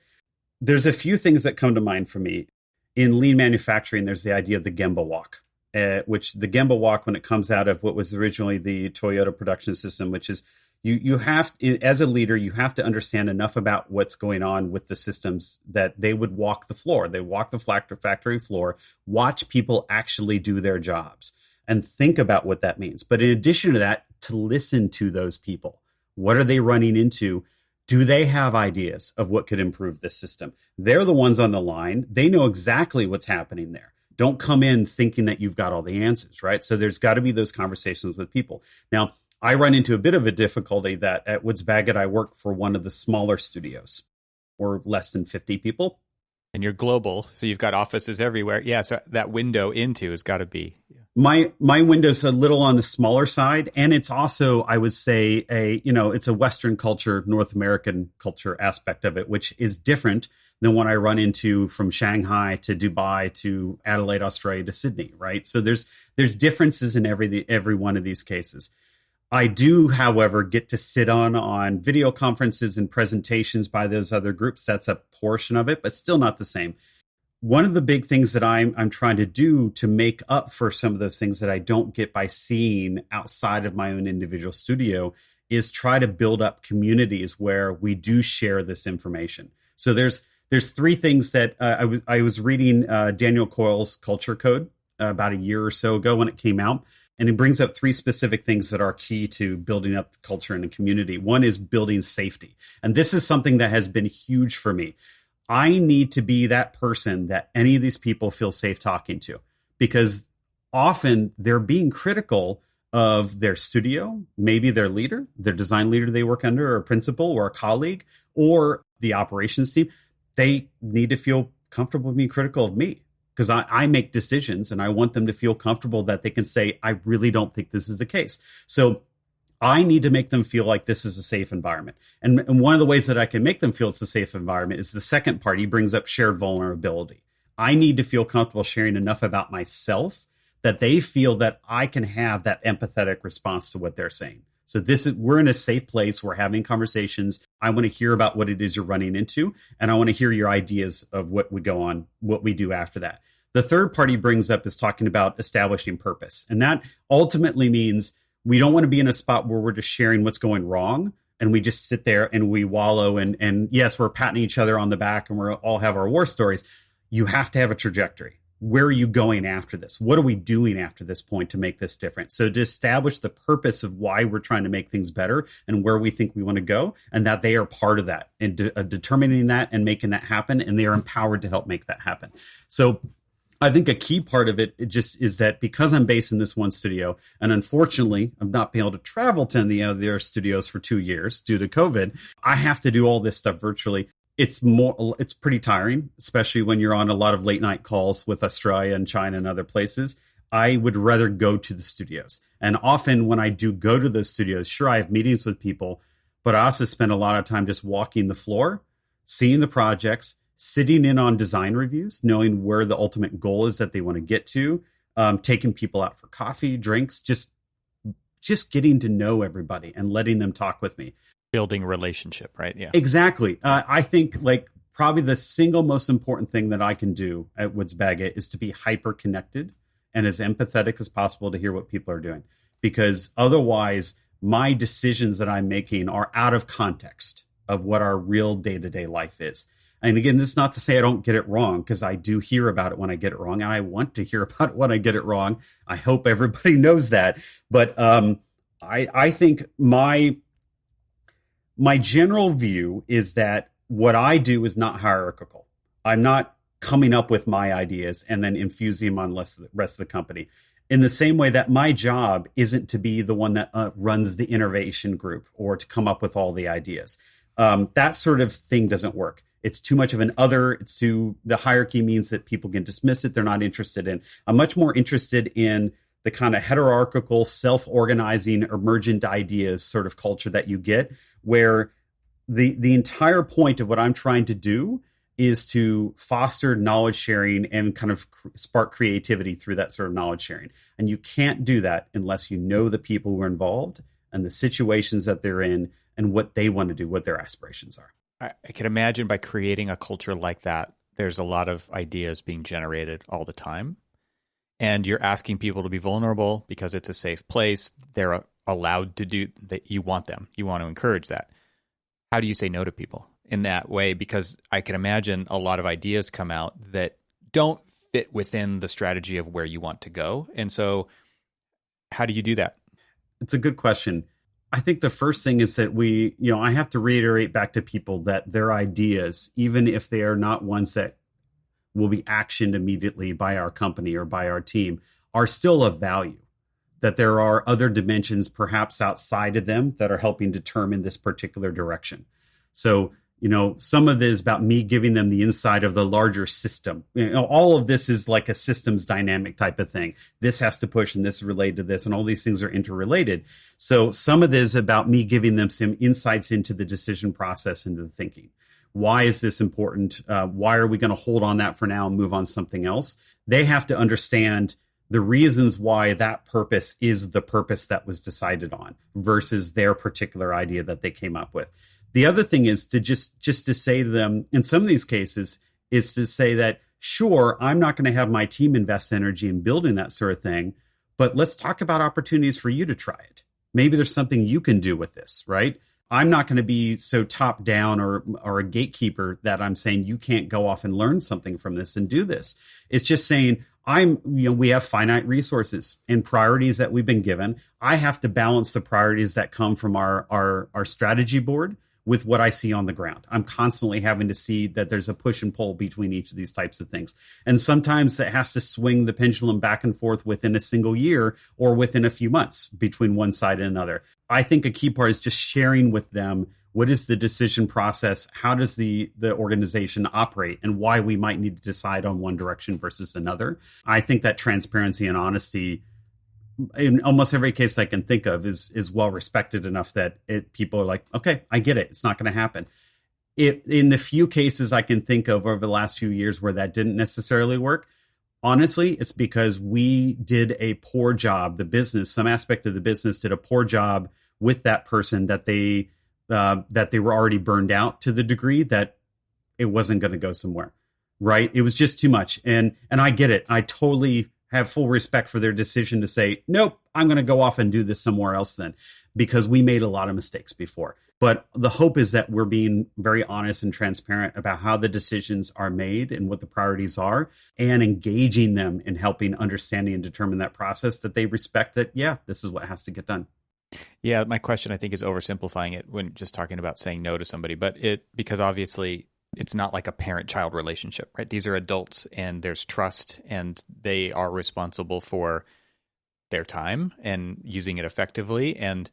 There's a few things that come to mind for me. In lean manufacturing, there's the idea of the Gemba walk. which the Gemba walk, when it comes out of what was originally the Toyota production system, which is you have, as a leader, you have to understand enough about what's going on with the systems that they would walk the floor. They walk the factory floor, watch people actually do their jobs, and think about what that means. But in addition to that, to listen to those people. What are they running into? Do they have ideas of what could improve this system? They're the ones on the line. They know exactly what's happening there. Don't come in thinking that you've got all the answers, right? So there's got to be those conversations with people. Now, I run into a bit of a difficulty that at Woods Boagot, I work for one of the smaller studios, or less than 50 people. And you're global, so you've got offices everywhere. Yeah, so that window into has got to be... My window's a little on the smaller side, and it's also, I would say, it's a Western culture, North American culture aspect of it, which is different than what I run into from Shanghai to Dubai to Adelaide, Australia to Sydney, right? So there's differences in every one of these cases. I do, however, get to sit on video conferences and presentations by those other groups. That's a portion of it, but still not the same. One of the big things that I'm trying to do to make up for some of those things that I don't get by seeing outside of my own individual studio is try to build up communities where we do share this information. So there's three things that I was reading Daniel Coyle's Culture Code about a year or so ago when it came out. And it brings up three specific things that are key to building up the culture in a community. One is building safety. And this is something that has been huge for me. I need to be that person that any of these people feel safe talking to, because often they're being critical of their studio, maybe their leader, their design leader they work under, or a principal or a colleague, or the operations team. They need to feel comfortable being critical of me, because I make decisions and I want them to feel comfortable that they can say, I really don't think this is the case. So I need to make them feel like this is a safe environment. And one of the ways that I can make them feel it's a safe environment is the second part. He brings up shared vulnerability. I need to feel comfortable sharing enough about myself that they feel that I can have that empathetic response to what they're saying. So we're in a safe place. We're having conversations. I want to hear about what it is you're running into, and I want to hear your ideas of what would go on, what we do after that. The third part he brings up is talking about establishing purpose. And that ultimately means we don't want to be in a spot where we're just sharing what's going wrong and we just sit there and we wallow and yes, we're patting each other on the back and we all have our war stories. You have to have a trajectory. Where are you going after this? What are we doing after this point to make this different? So to establish the purpose of why we're trying to make things better and where we think we want to go, and that they are part of that and determining that and making that happen, and they are empowered to help make that happen. So I think a key part of it just is that because I'm based in this one studio, and unfortunately I've not been able to travel to the other studios for 2 years due to COVID, I have to do all this stuff virtually. It's pretty tiring, especially when you're on a lot of late night calls with Australia and China and other places. I would rather go to the studios. And often when I do go to those studios, sure, I have meetings with people, but I also spend a lot of time just walking the floor, seeing the projects, sitting in on design reviews, knowing where the ultimate goal is that they want to get to, taking people out for coffee, drinks, just getting to know everybody and letting them talk with me. Building a relationship, right? Yeah, exactly. I think probably the single most important thing that I can do at Woods Boagot is to be hyper connected and as empathetic as possible to hear what people are doing, because otherwise my decisions that I'm making are out of context of what our real day-to-day life is. And again, this is not to say I don't get it wrong, because I do hear about it when I get it wrong, and I want to hear about it when I get it wrong. I hope everybody knows that. But I think my general view is that what I do is not hierarchical. I'm not coming up with my ideas and then infusing them on the rest of the company. In the same way that my job isn't to be the one that runs the innovation group or to come up with all the ideas. That sort of thing doesn't work. It's too much of an other. The hierarchy means that people can dismiss it. They're not interested in. I'm much more interested in the kind of hierarchical, self-organizing, emergent ideas sort of culture that you get, where the entire point of what I'm trying to do is to foster knowledge sharing and kind of spark creativity through that sort of knowledge sharing. And you can't do that unless you know the people who are involved and the situations that they're in and what they want to do, what their aspirations are. I can imagine by creating a culture like that, there's a lot of ideas being generated all the time. and you're asking people to be vulnerable because it's a safe place. They're allowed to do that. You want them. You want to encourage that. How do you say no to people in that way? Because I can imagine a lot of ideas come out that don't fit within the strategy of where you want to go. And so how do you do that? It's a good question. I think the first thing is that I have to reiterate back to people that their ideas, even if they are not ones that will be actioned immediately by our company or by our team, are still of value. That there are other dimensions perhaps outside of them that are helping determine this particular direction. So, some of this is about me giving them the insight of the larger system. All of this is like a systems dynamic type of thing. This has to push and this is related to this, and all these things are interrelated. So some of this is about me giving them some insights into the decision process, into the thinking. Why is this important? Why are we going to hold on that for now and move on to something else? They have to understand the reasons why that purpose is the purpose that was decided on versus their particular idea that they came up with. The other thing is to just to say to them, in some of these cases, is to say that, sure, I'm not going to have my team invest energy in building that sort of thing, but let's talk about opportunities for you to try it. Maybe there's something you can do with this, right? I'm not going to be so top down or a gatekeeper that I'm saying you can't go off and learn something from this and do this. It's just saying we have finite resources and priorities that we've been given. I have to balance the priorities that come from our strategy board with what I see on the ground. I'm constantly having to see that there's a push and pull between each of these types of things. And sometimes it has to swing the pendulum back and forth within a single year or within a few months between one side and another. I think a key part is just sharing with them what is the decision process, how does the organization operate, and why we might need to decide on one direction versus another. I think that transparency and honesty in almost every case I can think of is well respected enough that people are like, okay, I get it. It's not going to happen. In the few cases I can think of over the last few years where that didn't necessarily work, honestly, it's because we did a poor job. The business, some aspect of the business did a poor job with that person that they were already burned out to the degree that it wasn't going to go somewhere, right? It was just too much. And I get it. I totally have full respect for their decision to say, nope, I'm going to go off and do this somewhere else then, because we made a lot of mistakes before. But the hope is that we're being very honest and transparent about how the decisions are made and what the priorities are, and engaging them in helping understanding and determine that process, that they respect that, yeah, this is what has to get done. Yeah, my question, I think, is oversimplifying it when just talking about saying no to somebody, because obviously it's not like a parent-child relationship, right? These are adults and there's trust and they are responsible for their time and using it effectively. And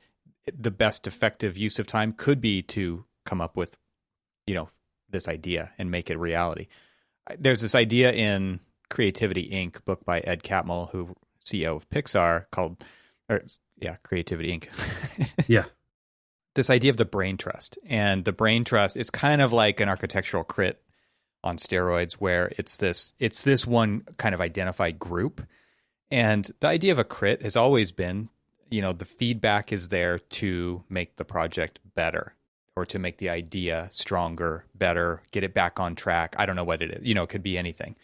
the best effective use of time could be to come up with, this idea and make it a reality. There's this idea in Creativity Inc., book by Ed Catmull, who CEO of Pixar, called Creativity Inc. Yeah. This idea of the brain trust. And the brain trust is kind of like an architectural crit on steroids, where it's this one kind of identified group. And the idea of a crit has always been, the feedback is there to make the project better or to make the idea stronger, better, get it back on track. I don't know what it is. It could be anything.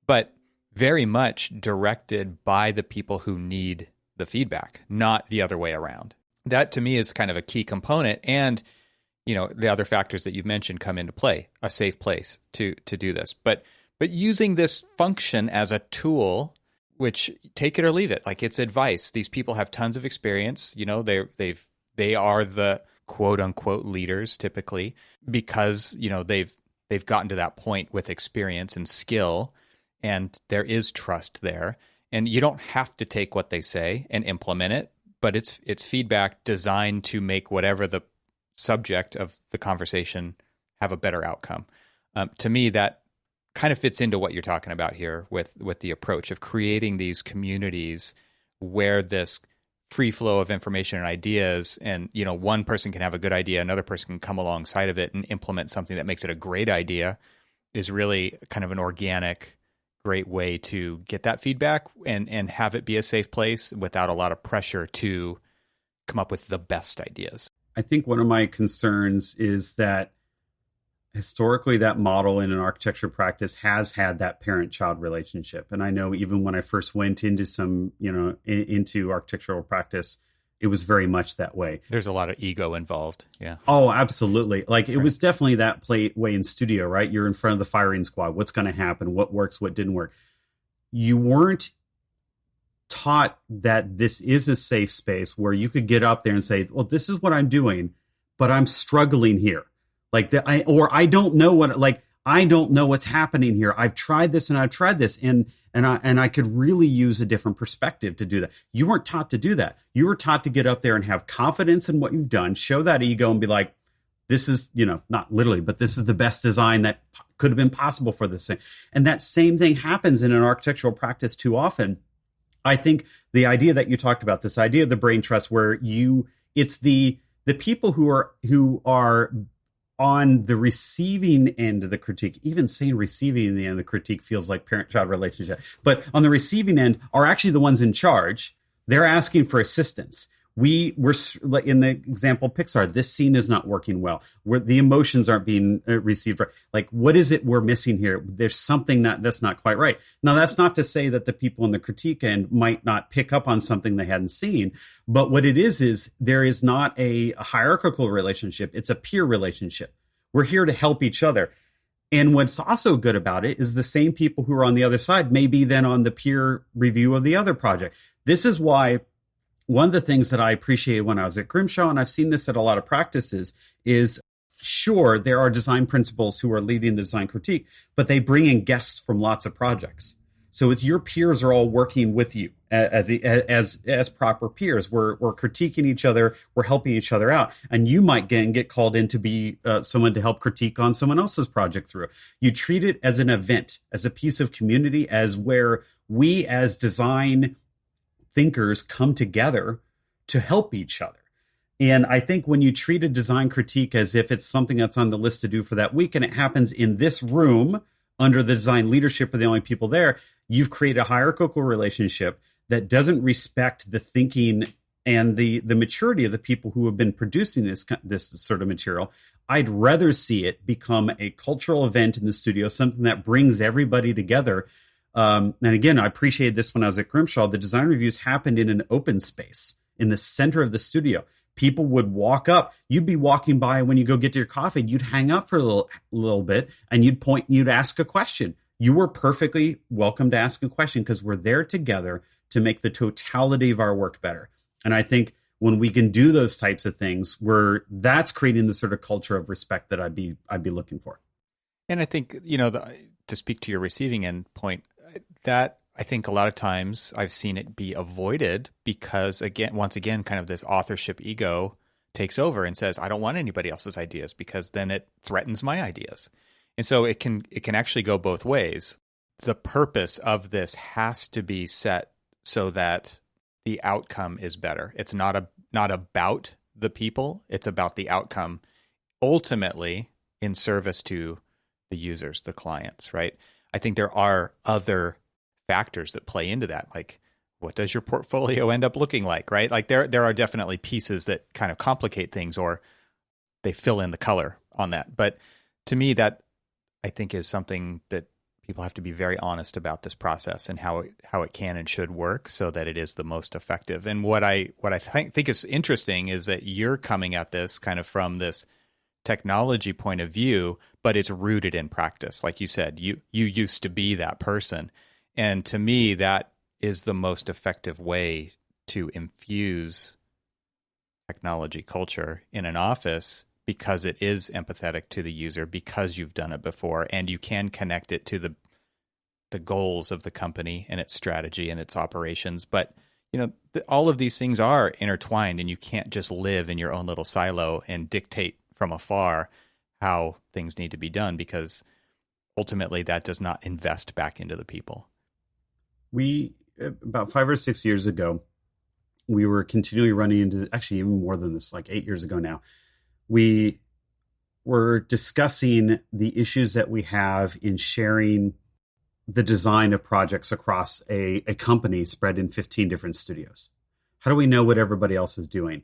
But very much directed by the people who need the feedback, not the other way around. That to me is kind of a key component. And, the other factors that you've mentioned come into play, a safe place to do this. But using this function as a tool, which take it or leave it, like it's advice. These people have tons of experience. They are the quote unquote leaders typically because, they've gotten to that point with experience and skill, and there is trust there. And you don't have to take what they say and implement it, but it's feedback designed to make whatever the subject of the conversation have a better outcome. To me, that kind of fits into what you're talking about here with the approach of creating these communities where this free flow of information and ideas, and one person can have a good idea, another person can come alongside of it and implement something that makes it a great idea, is really kind of an organic, great way to get that feedback and have it be a safe place without a lot of pressure to come up with the best ideas. I think one of my concerns is that historically that model in an architecture practice has had that parent-child relationship. And I know even when I first went into into architectural practice, it was very much that way. There's a lot of ego involved. Yeah. Oh, absolutely. Like it was definitely that way in studio, right? You're in front of the firing squad. What's going to happen? What works? What didn't work? You weren't taught that this is a safe space where you could get up there and say, well, this is what I'm doing, but I'm struggling here. Like I don't know I don't know what's happening here. I've tried this and I've tried this and I could really use a different perspective to do that. You weren't taught to do that. You were taught to get up there and have confidence in what you've done, show that ego and be like, this is, not literally, but this is the best design that could have been possible for this thing. And that same thing happens in an architectural practice too often. I think the idea that you talked about, this idea of the brain trust, where it's the people who are on the receiving end of the critique. Even saying receiving the end of the critique feels like parent-child relationship. But on the receiving end are actually the ones in charge. They're asking for assistance. We're in the example Pixar, this scene is not working well. Where the emotions aren't being received right. Like, what is it we're missing here? There's something that's not quite right. Now, that's not to say that the people in the critique end might not pick up on something they hadn't seen. But what it is there is not a hierarchical relationship. It's a peer relationship. We're here to help each other. And what's also good about it is the same people who are on the other side may be then on the peer review of the other project. This is why one of the things that I appreciated when I was at Grimshaw, and I've seen this at a lot of practices, is sure, there are design principals who are leading the design critique, but they bring in guests from lots of projects. So it's your peers are all working with you as proper peers. We're critiquing each other. We're helping each other out. And you might get called in to be someone to help critique on someone else's project through. You treat it as an event, as a piece of community, as where we as design thinkers come together to help each other. And I think when you treat a design critique as if it's something that's on the list to do for that week, and it happens in this room under the design leadership of the only people there, you've created a hierarchical relationship that doesn't respect the thinking and the maturity of the people who have been producing this sort of material. I'd rather see it become a cultural event in the studio, something that brings everybody together. And again, I appreciated this when I was at Grimshaw. The design reviews happened in an open space in the center of the studio. People would walk up. You'd be walking by when you go get your coffee. You'd hang up for a little bit, and you'd ask a question. You were perfectly welcome to ask a question because we're there together to make the totality of our work better. And I think when we can do those types of things, that's creating the sort of culture of respect that I'd be looking for. And I think, to speak to your receiving end point, that I think a lot of times I've seen it be avoided because, once again, kind of this authorship ego takes over and says, I don't want anybody else's ideas because then it threatens my ideas. And so it can actually go both ways. The purpose of this has to be set so that the outcome is better. It's not about the people. It's about the outcome, ultimately in service to the users, the clients, right? I think there are other factors that play into that, like what does your portfolio end up looking like, right? Like there are definitely pieces that kind of complicate things or they fill in the color on that. But to me, that I think is something that people have to be very honest about this process and how it can and should work so that it is the most effective. And what I think is interesting is that you're coming at this kind of from this technology point of view, but it's rooted in practice. Like you said, you used to be that person. And to me, that is the most effective way to infuse technology culture in an office because it is empathetic to the user, because you've done it before, and you can connect it to the goals of the company and its strategy and its operations. But all of these things are intertwined, and you can't just live in your own little silo and dictate from afar how things need to be done, because ultimately that does not invest back into the people. We, about 5 or 6 years ago, we were continually running into, actually even more than this, like 8 years ago now, we were discussing the issues that we have in sharing the design of projects across a company spread in 15 different studios. How do we know what everybody else is doing?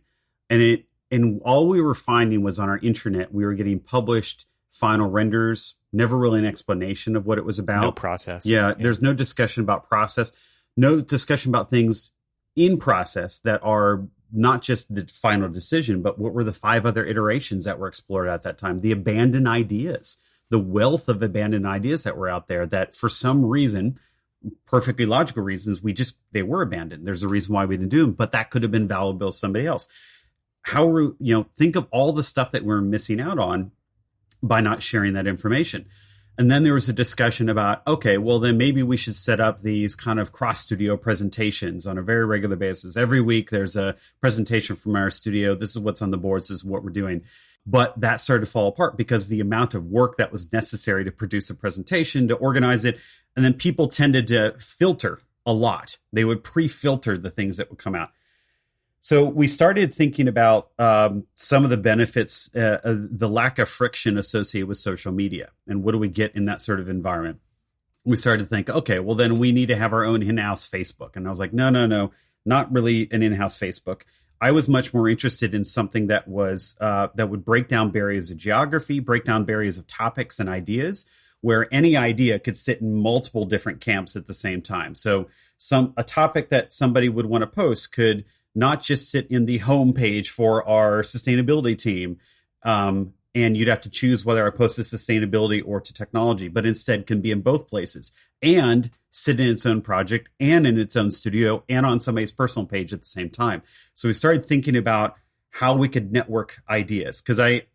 And all we were finding was on our intranet, we were getting published final renders, never really an explanation of what it was about. No process. Yeah, there's no discussion about process, no discussion about things in process that are not just the final decision, but what were the 5 other iterations that were explored at that time, the abandoned ideas, the wealth of abandoned ideas that were out there that for some reason, perfectly logical reasons, they were abandoned. There's a reason why we didn't do them, but that could have been valuable to somebody else. Think of all the stuff that we're missing out on by not sharing that information. And then there was a discussion about, okay, well, then maybe we should set up these kind of cross studio presentations on a very regular basis. Every week there's a presentation from our studio. This is what's on the boards. This is what we're doing. But that started to fall apart because the amount of work that was necessary to produce a presentation, to organize it, and then people tended to filter a lot. They would pre-filter the things that would come out. So we started thinking about some of the benefits, the lack of friction associated with social media, and what do we get in that sort of environment. We started to think, okay, well, then we need to have our own in-house Facebook. And I was like, no, not really an in-house Facebook. I was much more interested in something that was that would break down barriers of geography, break down barriers of topics and ideas, where any idea could sit in multiple different camps at the same time. So a topic that somebody would want to post could not just sit in the home page for our sustainability team, and you'd have to choose whether I post to sustainability or to technology, but instead can be in both places and sit in its own project and in its own studio and on somebody's personal page at the same time. So we started thinking about how we could network ideas, because I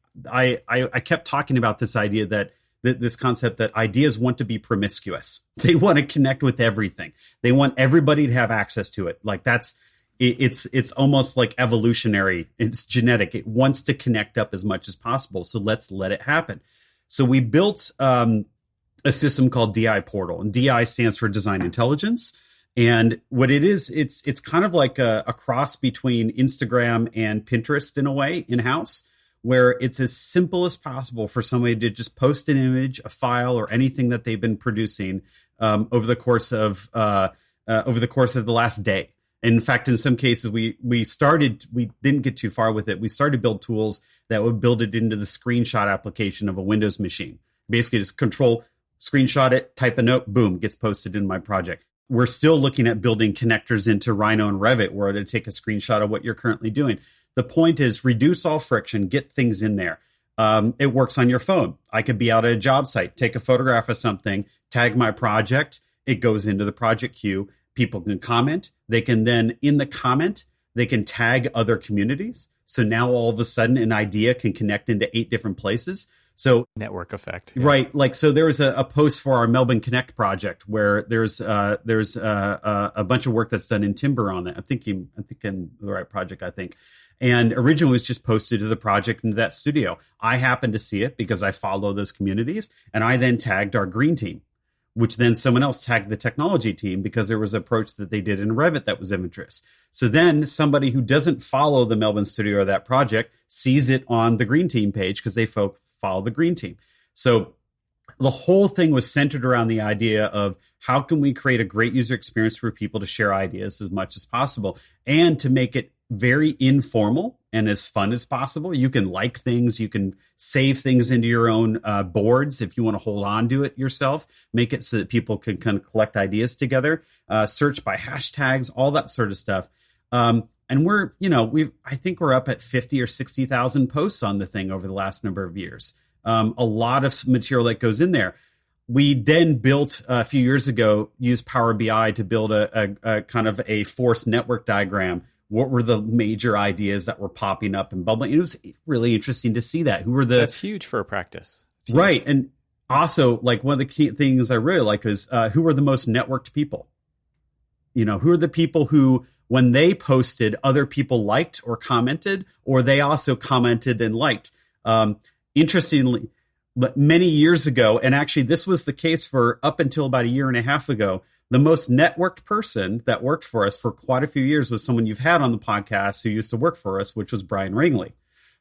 kept talking about this idea that this concept that ideas want to be promiscuous. They want to connect with everything. They want everybody to have access to it. Like it's almost like evolutionary. It's genetic. It wants to connect up as much as possible. So let's let it happen. So we built a system called DI Portal, and DI stands for Design Intelligence. And what it is, it's kind of like a cross between Instagram and Pinterest in a way, in-house, where it's as simple as possible for somebody to just post an image, a file, or anything that they've been producing over the course of the last day. And in fact, in some cases, we didn't get too far with it. We started to build tools that would build it into the screenshot application of a Windows machine. Basically, just control, screenshot it, type a note, boom, gets posted in my project. We're still looking at building connectors into Rhino and Revit, where it'll take a screenshot of what you're currently doing. The point is reduce all friction, get things in there. It works on your phone. I could be out at a job site, take a photograph of something, tag my project. It goes into the project queue. People can comment. They can then, in the comment, they can tag other communities. So now all of a sudden an idea can connect into 8 different places. So network effect. Yeah. Right. Like, so there was a post for our Melbourne Connect project where there's a bunch of work that's done in timber on it. I'm thinking the right project, I think. And originally it was just posted to the project into that studio. I happened to see it because I follow those communities, and I then tagged our green team, which then someone else tagged the technology team because there was an approach that they did in Revit that was of interest. So then somebody who doesn't follow the Melbourne studio or that project sees it on the green team page because they follow the green team. So the whole thing was centered around the idea of how can we create a great user experience for people to share ideas as much as possible and to make it very informal and as fun as possible. You can like things, you can save things into your own boards if you want to hold on to it yourself, make it so that people can kind of collect ideas together, search by hashtags, all that sort of stuff. And I think we're up at 50 or 60,000 posts on the thing over the last number of years. A lot of material that goes in there. We then built a few years ago, used Power BI to build a kind of a force network diagram. What were the major ideas that were popping up and bubbling? It was really interesting to see that. That's huge for a practice. Right. And also, like, one of the key things I really like is who are the most networked people? Who are the people who, when they posted, other people liked or commented, or they also commented and liked. Interestingly, many years ago, and actually this was the case for up until about a year and a half ago, the most networked person that worked for us for quite a few years was someone you've had on the podcast who used to work for us, which was Brian Ringley,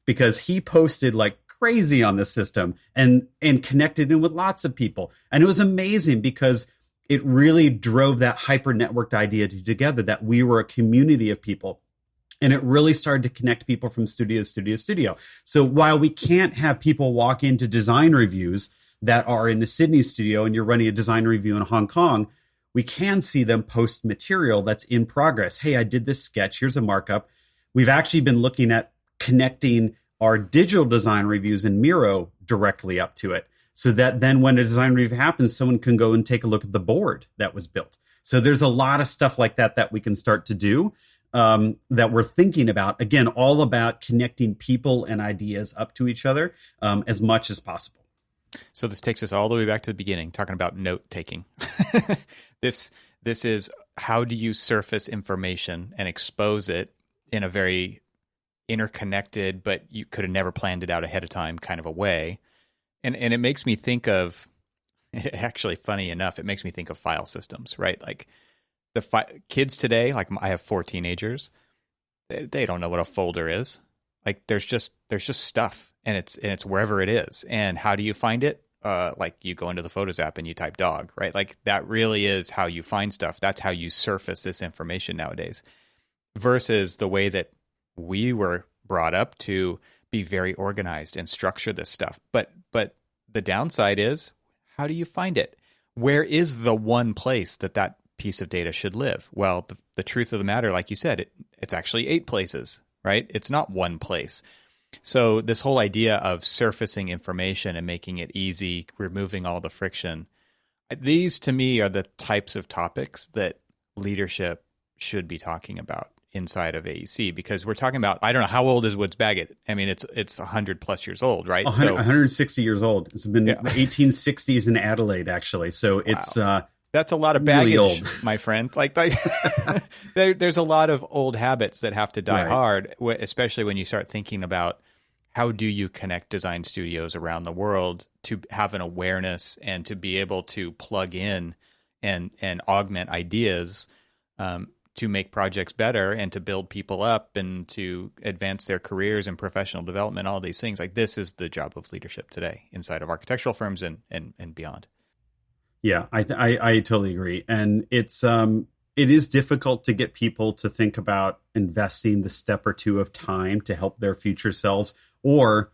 because he posted like crazy on the system and connected in with lots of people. And it was amazing because it really drove that hyper networked idea together, that we were a community of people. And it really started to connect people from studio to studio to studio. So while we can't have people walk into design reviews that are in the Sydney studio and you're running a design review in Hong Kong, we can see them post material that's in progress. Hey, I did this sketch. Here's a markup. We've actually been looking at connecting our digital design reviews in Miro directly up to it, so that then when a design review happens, someone can go and take a look at the board that was built. So there's a lot of stuff like that that we can start to do, that we're thinking about. Again, all about connecting people and ideas up to each other as much as possible. So this takes us all the way back to the beginning, talking about note taking. This is, how do you surface information and expose it in a very interconnected, but you could have never planned it out ahead of time kind of a way. And it makes me think of, actually funny enough, it makes me think of file systems, right? Like kids today, like I have 4 teenagers, they don't know what a folder is. Like there's just stuff, and it's wherever it is. And how do you find it? Like you go into the Photos app and you type dog, right? Like that really is how you find stuff. That's how you surface this information nowadays, versus the way that we were brought up to be very organized and structure this stuff. But the downside is, how do you find it? Where is the one place that piece of data should live? Well, the truth of the matter, like you said, it's actually 8 places, right? It's not one place. So this whole idea of surfacing information and making it easy, removing all the friction, these to me are the types of topics that leadership should be talking about inside of AEC, because we're talking about, I don't know, how old is Woods Bagot? I mean, it's 100 plus years old, right? 160 years old. It's been the 1860s in Adelaide, actually. So it's that's a lot of baggage, really old. My friend. Like there's a lot of old habits that have to die hard, especially when you start thinking about how do you connect design studios around the world to have an awareness and to be able to plug in and augment ideas to make projects better and to build people up and to advance their careers and professional development, all these things. Like this is the job of leadership today inside of architectural firms and beyond. Yeah, I totally agree. And it is difficult to get people to think about investing the step or two of time to help their future selves, or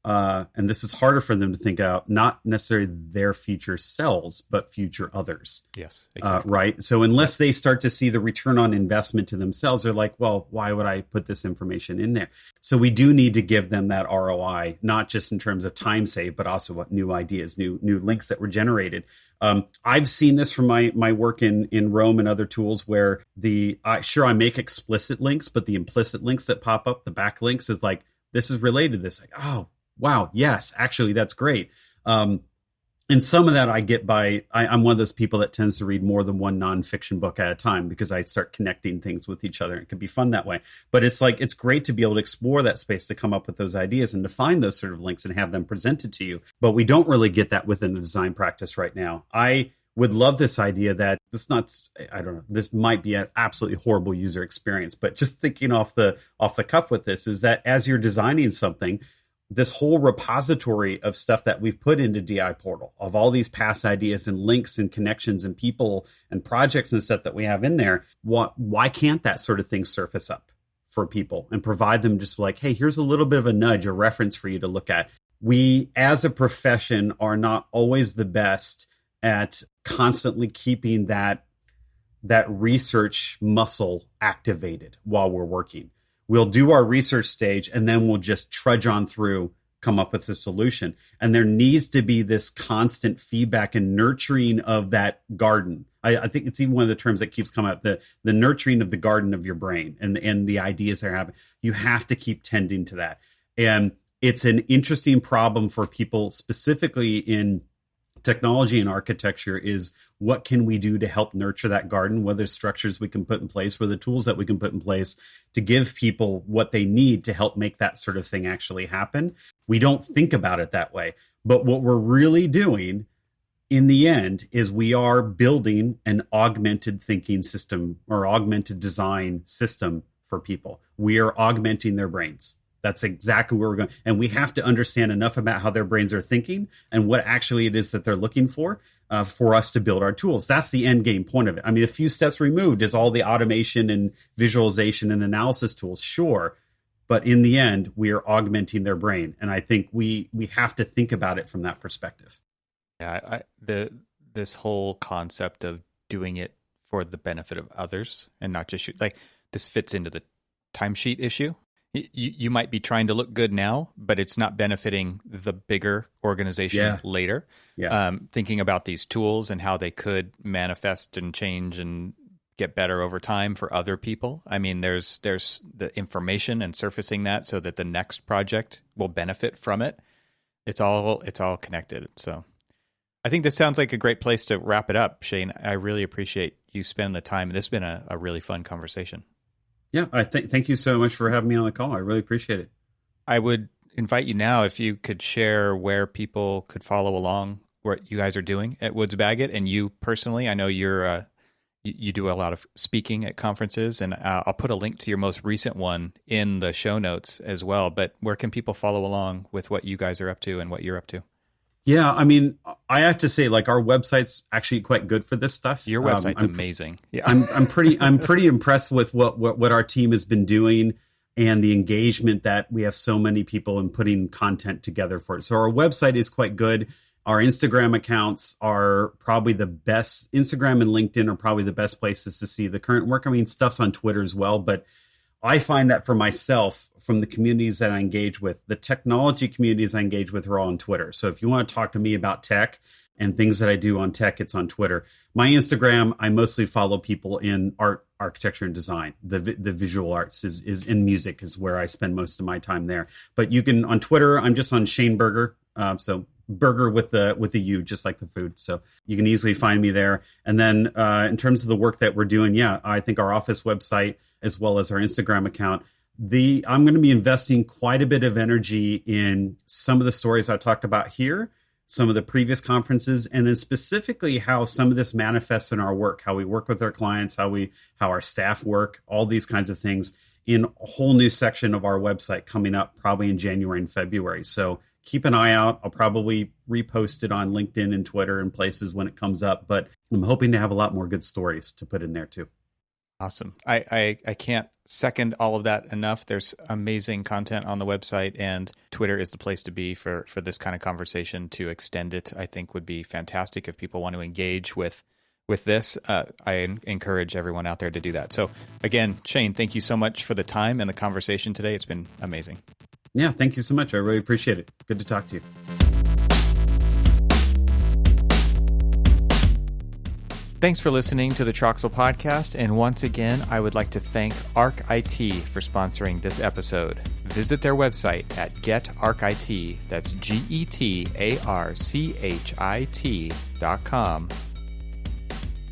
and this is harder for them to think out, not necessarily their future selves, but future others. Yes, exactly. Right. So unless they start to see the return on investment to themselves, they're like, well, why would I put this information in there? So we do need to give them that ROI, not just in terms of time save, but also what new ideas, new links that were generated. I've seen this from my work in Rome and other tools where I make explicit links, but the implicit links that pop up, the backlinks, is like, this is related to this. Like, oh, wow, yes, actually, that's great. And some of that I get I'm one of those people that tends to read more than one nonfiction book at a time, because I start connecting things with each other. It can be fun that way. But it's great to be able to explore that space, to come up with those ideas and to find those sort of links and have them presented to you. But we don't really get that within the design practice right now. I would love this idea that this might be an absolutely horrible user experience, but just thinking off the cuff with this is that as you're designing something, this whole repository of stuff that we've put into DI Portal, of all these past ideas and links and connections and people and projects and stuff that we have in there, why can't that sort of thing surface up for people and provide them just like, hey, here's a little bit of a nudge, a reference for you to look at. We, as a profession, are not always the best at constantly keeping that research muscle activated while we're working. We'll do our research stage and then we'll just trudge on through, come up with a solution. And there needs to be this constant feedback and nurturing of that garden. I think it's even one of the terms that keeps coming up, the nurturing of the garden of your brain and the ideas they're having. You have to keep tending to that. And it's an interesting problem for people specifically in technology and architecture, is what can we do to help nurture that garden? What are structures we can put in place? What are the tools that we can put in place to give people what they need to help make that sort of thing actually happen? We don't think about it that way. But what we're really doing in the end is we are building an augmented thinking system or augmented design system for people. We are augmenting their brains. That's exactly where we're going. And we have to understand enough about how their brains are thinking and what actually it is that they're looking for us to build our tools. That's the end game point of it. I mean, a few steps removed is all the automation and visualization and analysis tools, sure. But in the end, we are augmenting their brain. And I think we have to think about it from that perspective. Yeah, this whole concept of doing it for the benefit of others and not just like this fits into the timesheet issue. You might be trying to look good now, but it's not benefiting the bigger organization later. Yeah. Thinking about these tools and how they could manifest and change and get better over time for other people. I mean, there's the information and surfacing that so that the next project will benefit from it. It's all connected. So I think this sounds like a great place to wrap it up, Shane. I really appreciate you spending the time. This has been a really fun conversation. Yeah, thank you so much for having me on the call. I really appreciate it. I would invite you now if you could share where people could follow along what you guys are doing at Woods Bagot, and you personally. I know you're you do a lot of speaking at conferences, and I'll put a link to your most recent one in the show notes as well. But where can people follow along with what you guys are up to and what you're up to? Yeah, I mean, I have to say, like, our website's actually quite good for this stuff. Your website's amazing. Yeah, I'm pretty impressed with what our team has been doing and the engagement that we have so many people in putting content together for it. So our website is quite good. Our Instagram accounts are probably the best. Instagram and LinkedIn are probably the best places to see the current work. I mean, stuff's on Twitter as well, but I find that for myself, from the communities that I engage with, the technology communities I engage with are all on Twitter. So if you want to talk to me about tech and things that I do on tech, it's on Twitter. My Instagram, I mostly follow people in art, architecture, and design. The visual arts is in music is where I spend most of my time there. But you can, on Twitter, I'm just on Shane Burger. So burger with the U, just like the food. So you can easily find me there. And then in terms of the work that we're doing, I think our office website, as well as our Instagram account, I'm going to be investing quite a bit of energy in some of the stories I talked about here, some of the previous conferences, and then specifically how some of this manifests in our work, how we work with our clients, how our staff work, all these kinds of things in a whole new section of our website coming up probably in January and February. So keep an eye out. I'll probably repost it on LinkedIn and Twitter and places when it comes up, but I'm hoping to have a lot more good stories to put in there too. Awesome. I can't second all of that enough. There's amazing content on the website, and Twitter is the place to be for this kind of conversation. To extend it, I think would be fantastic if people want to engage with this. I encourage everyone out there to do that. So again, Shane, thank you so much for the time and the conversation today. It's been amazing. Yeah, thank you so much. I really appreciate it. Good to talk to you. Thanks for listening to the Troxel Podcast, and once again, I would like to thank ARC IT for sponsoring this episode. Visit their website at getarchit, that's GETARCHIT.com.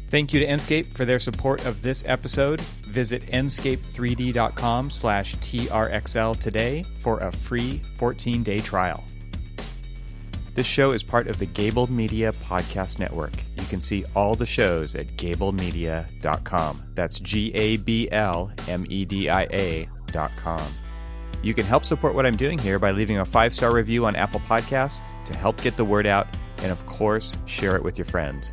Thank you to Enscape for their support of this episode. Visit enscape3d.com/TRXL today for a free 14-day trial. This show is part of the Gable Media Podcast Network. You can see all the shows at gablemedia.com. That's GABLMEDIA.com. You can help support what I'm doing here by leaving a 5-star review on Apple Podcasts to help get the word out, and of course, share it with your friends.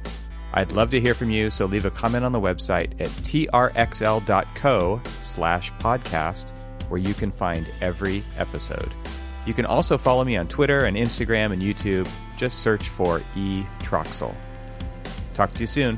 I'd love to hear from you, so leave a comment on the website at trxl.co/podcast, where you can find every episode. You can also follow me on Twitter and Instagram and YouTube. Just search for eTroxel. Talk to you soon.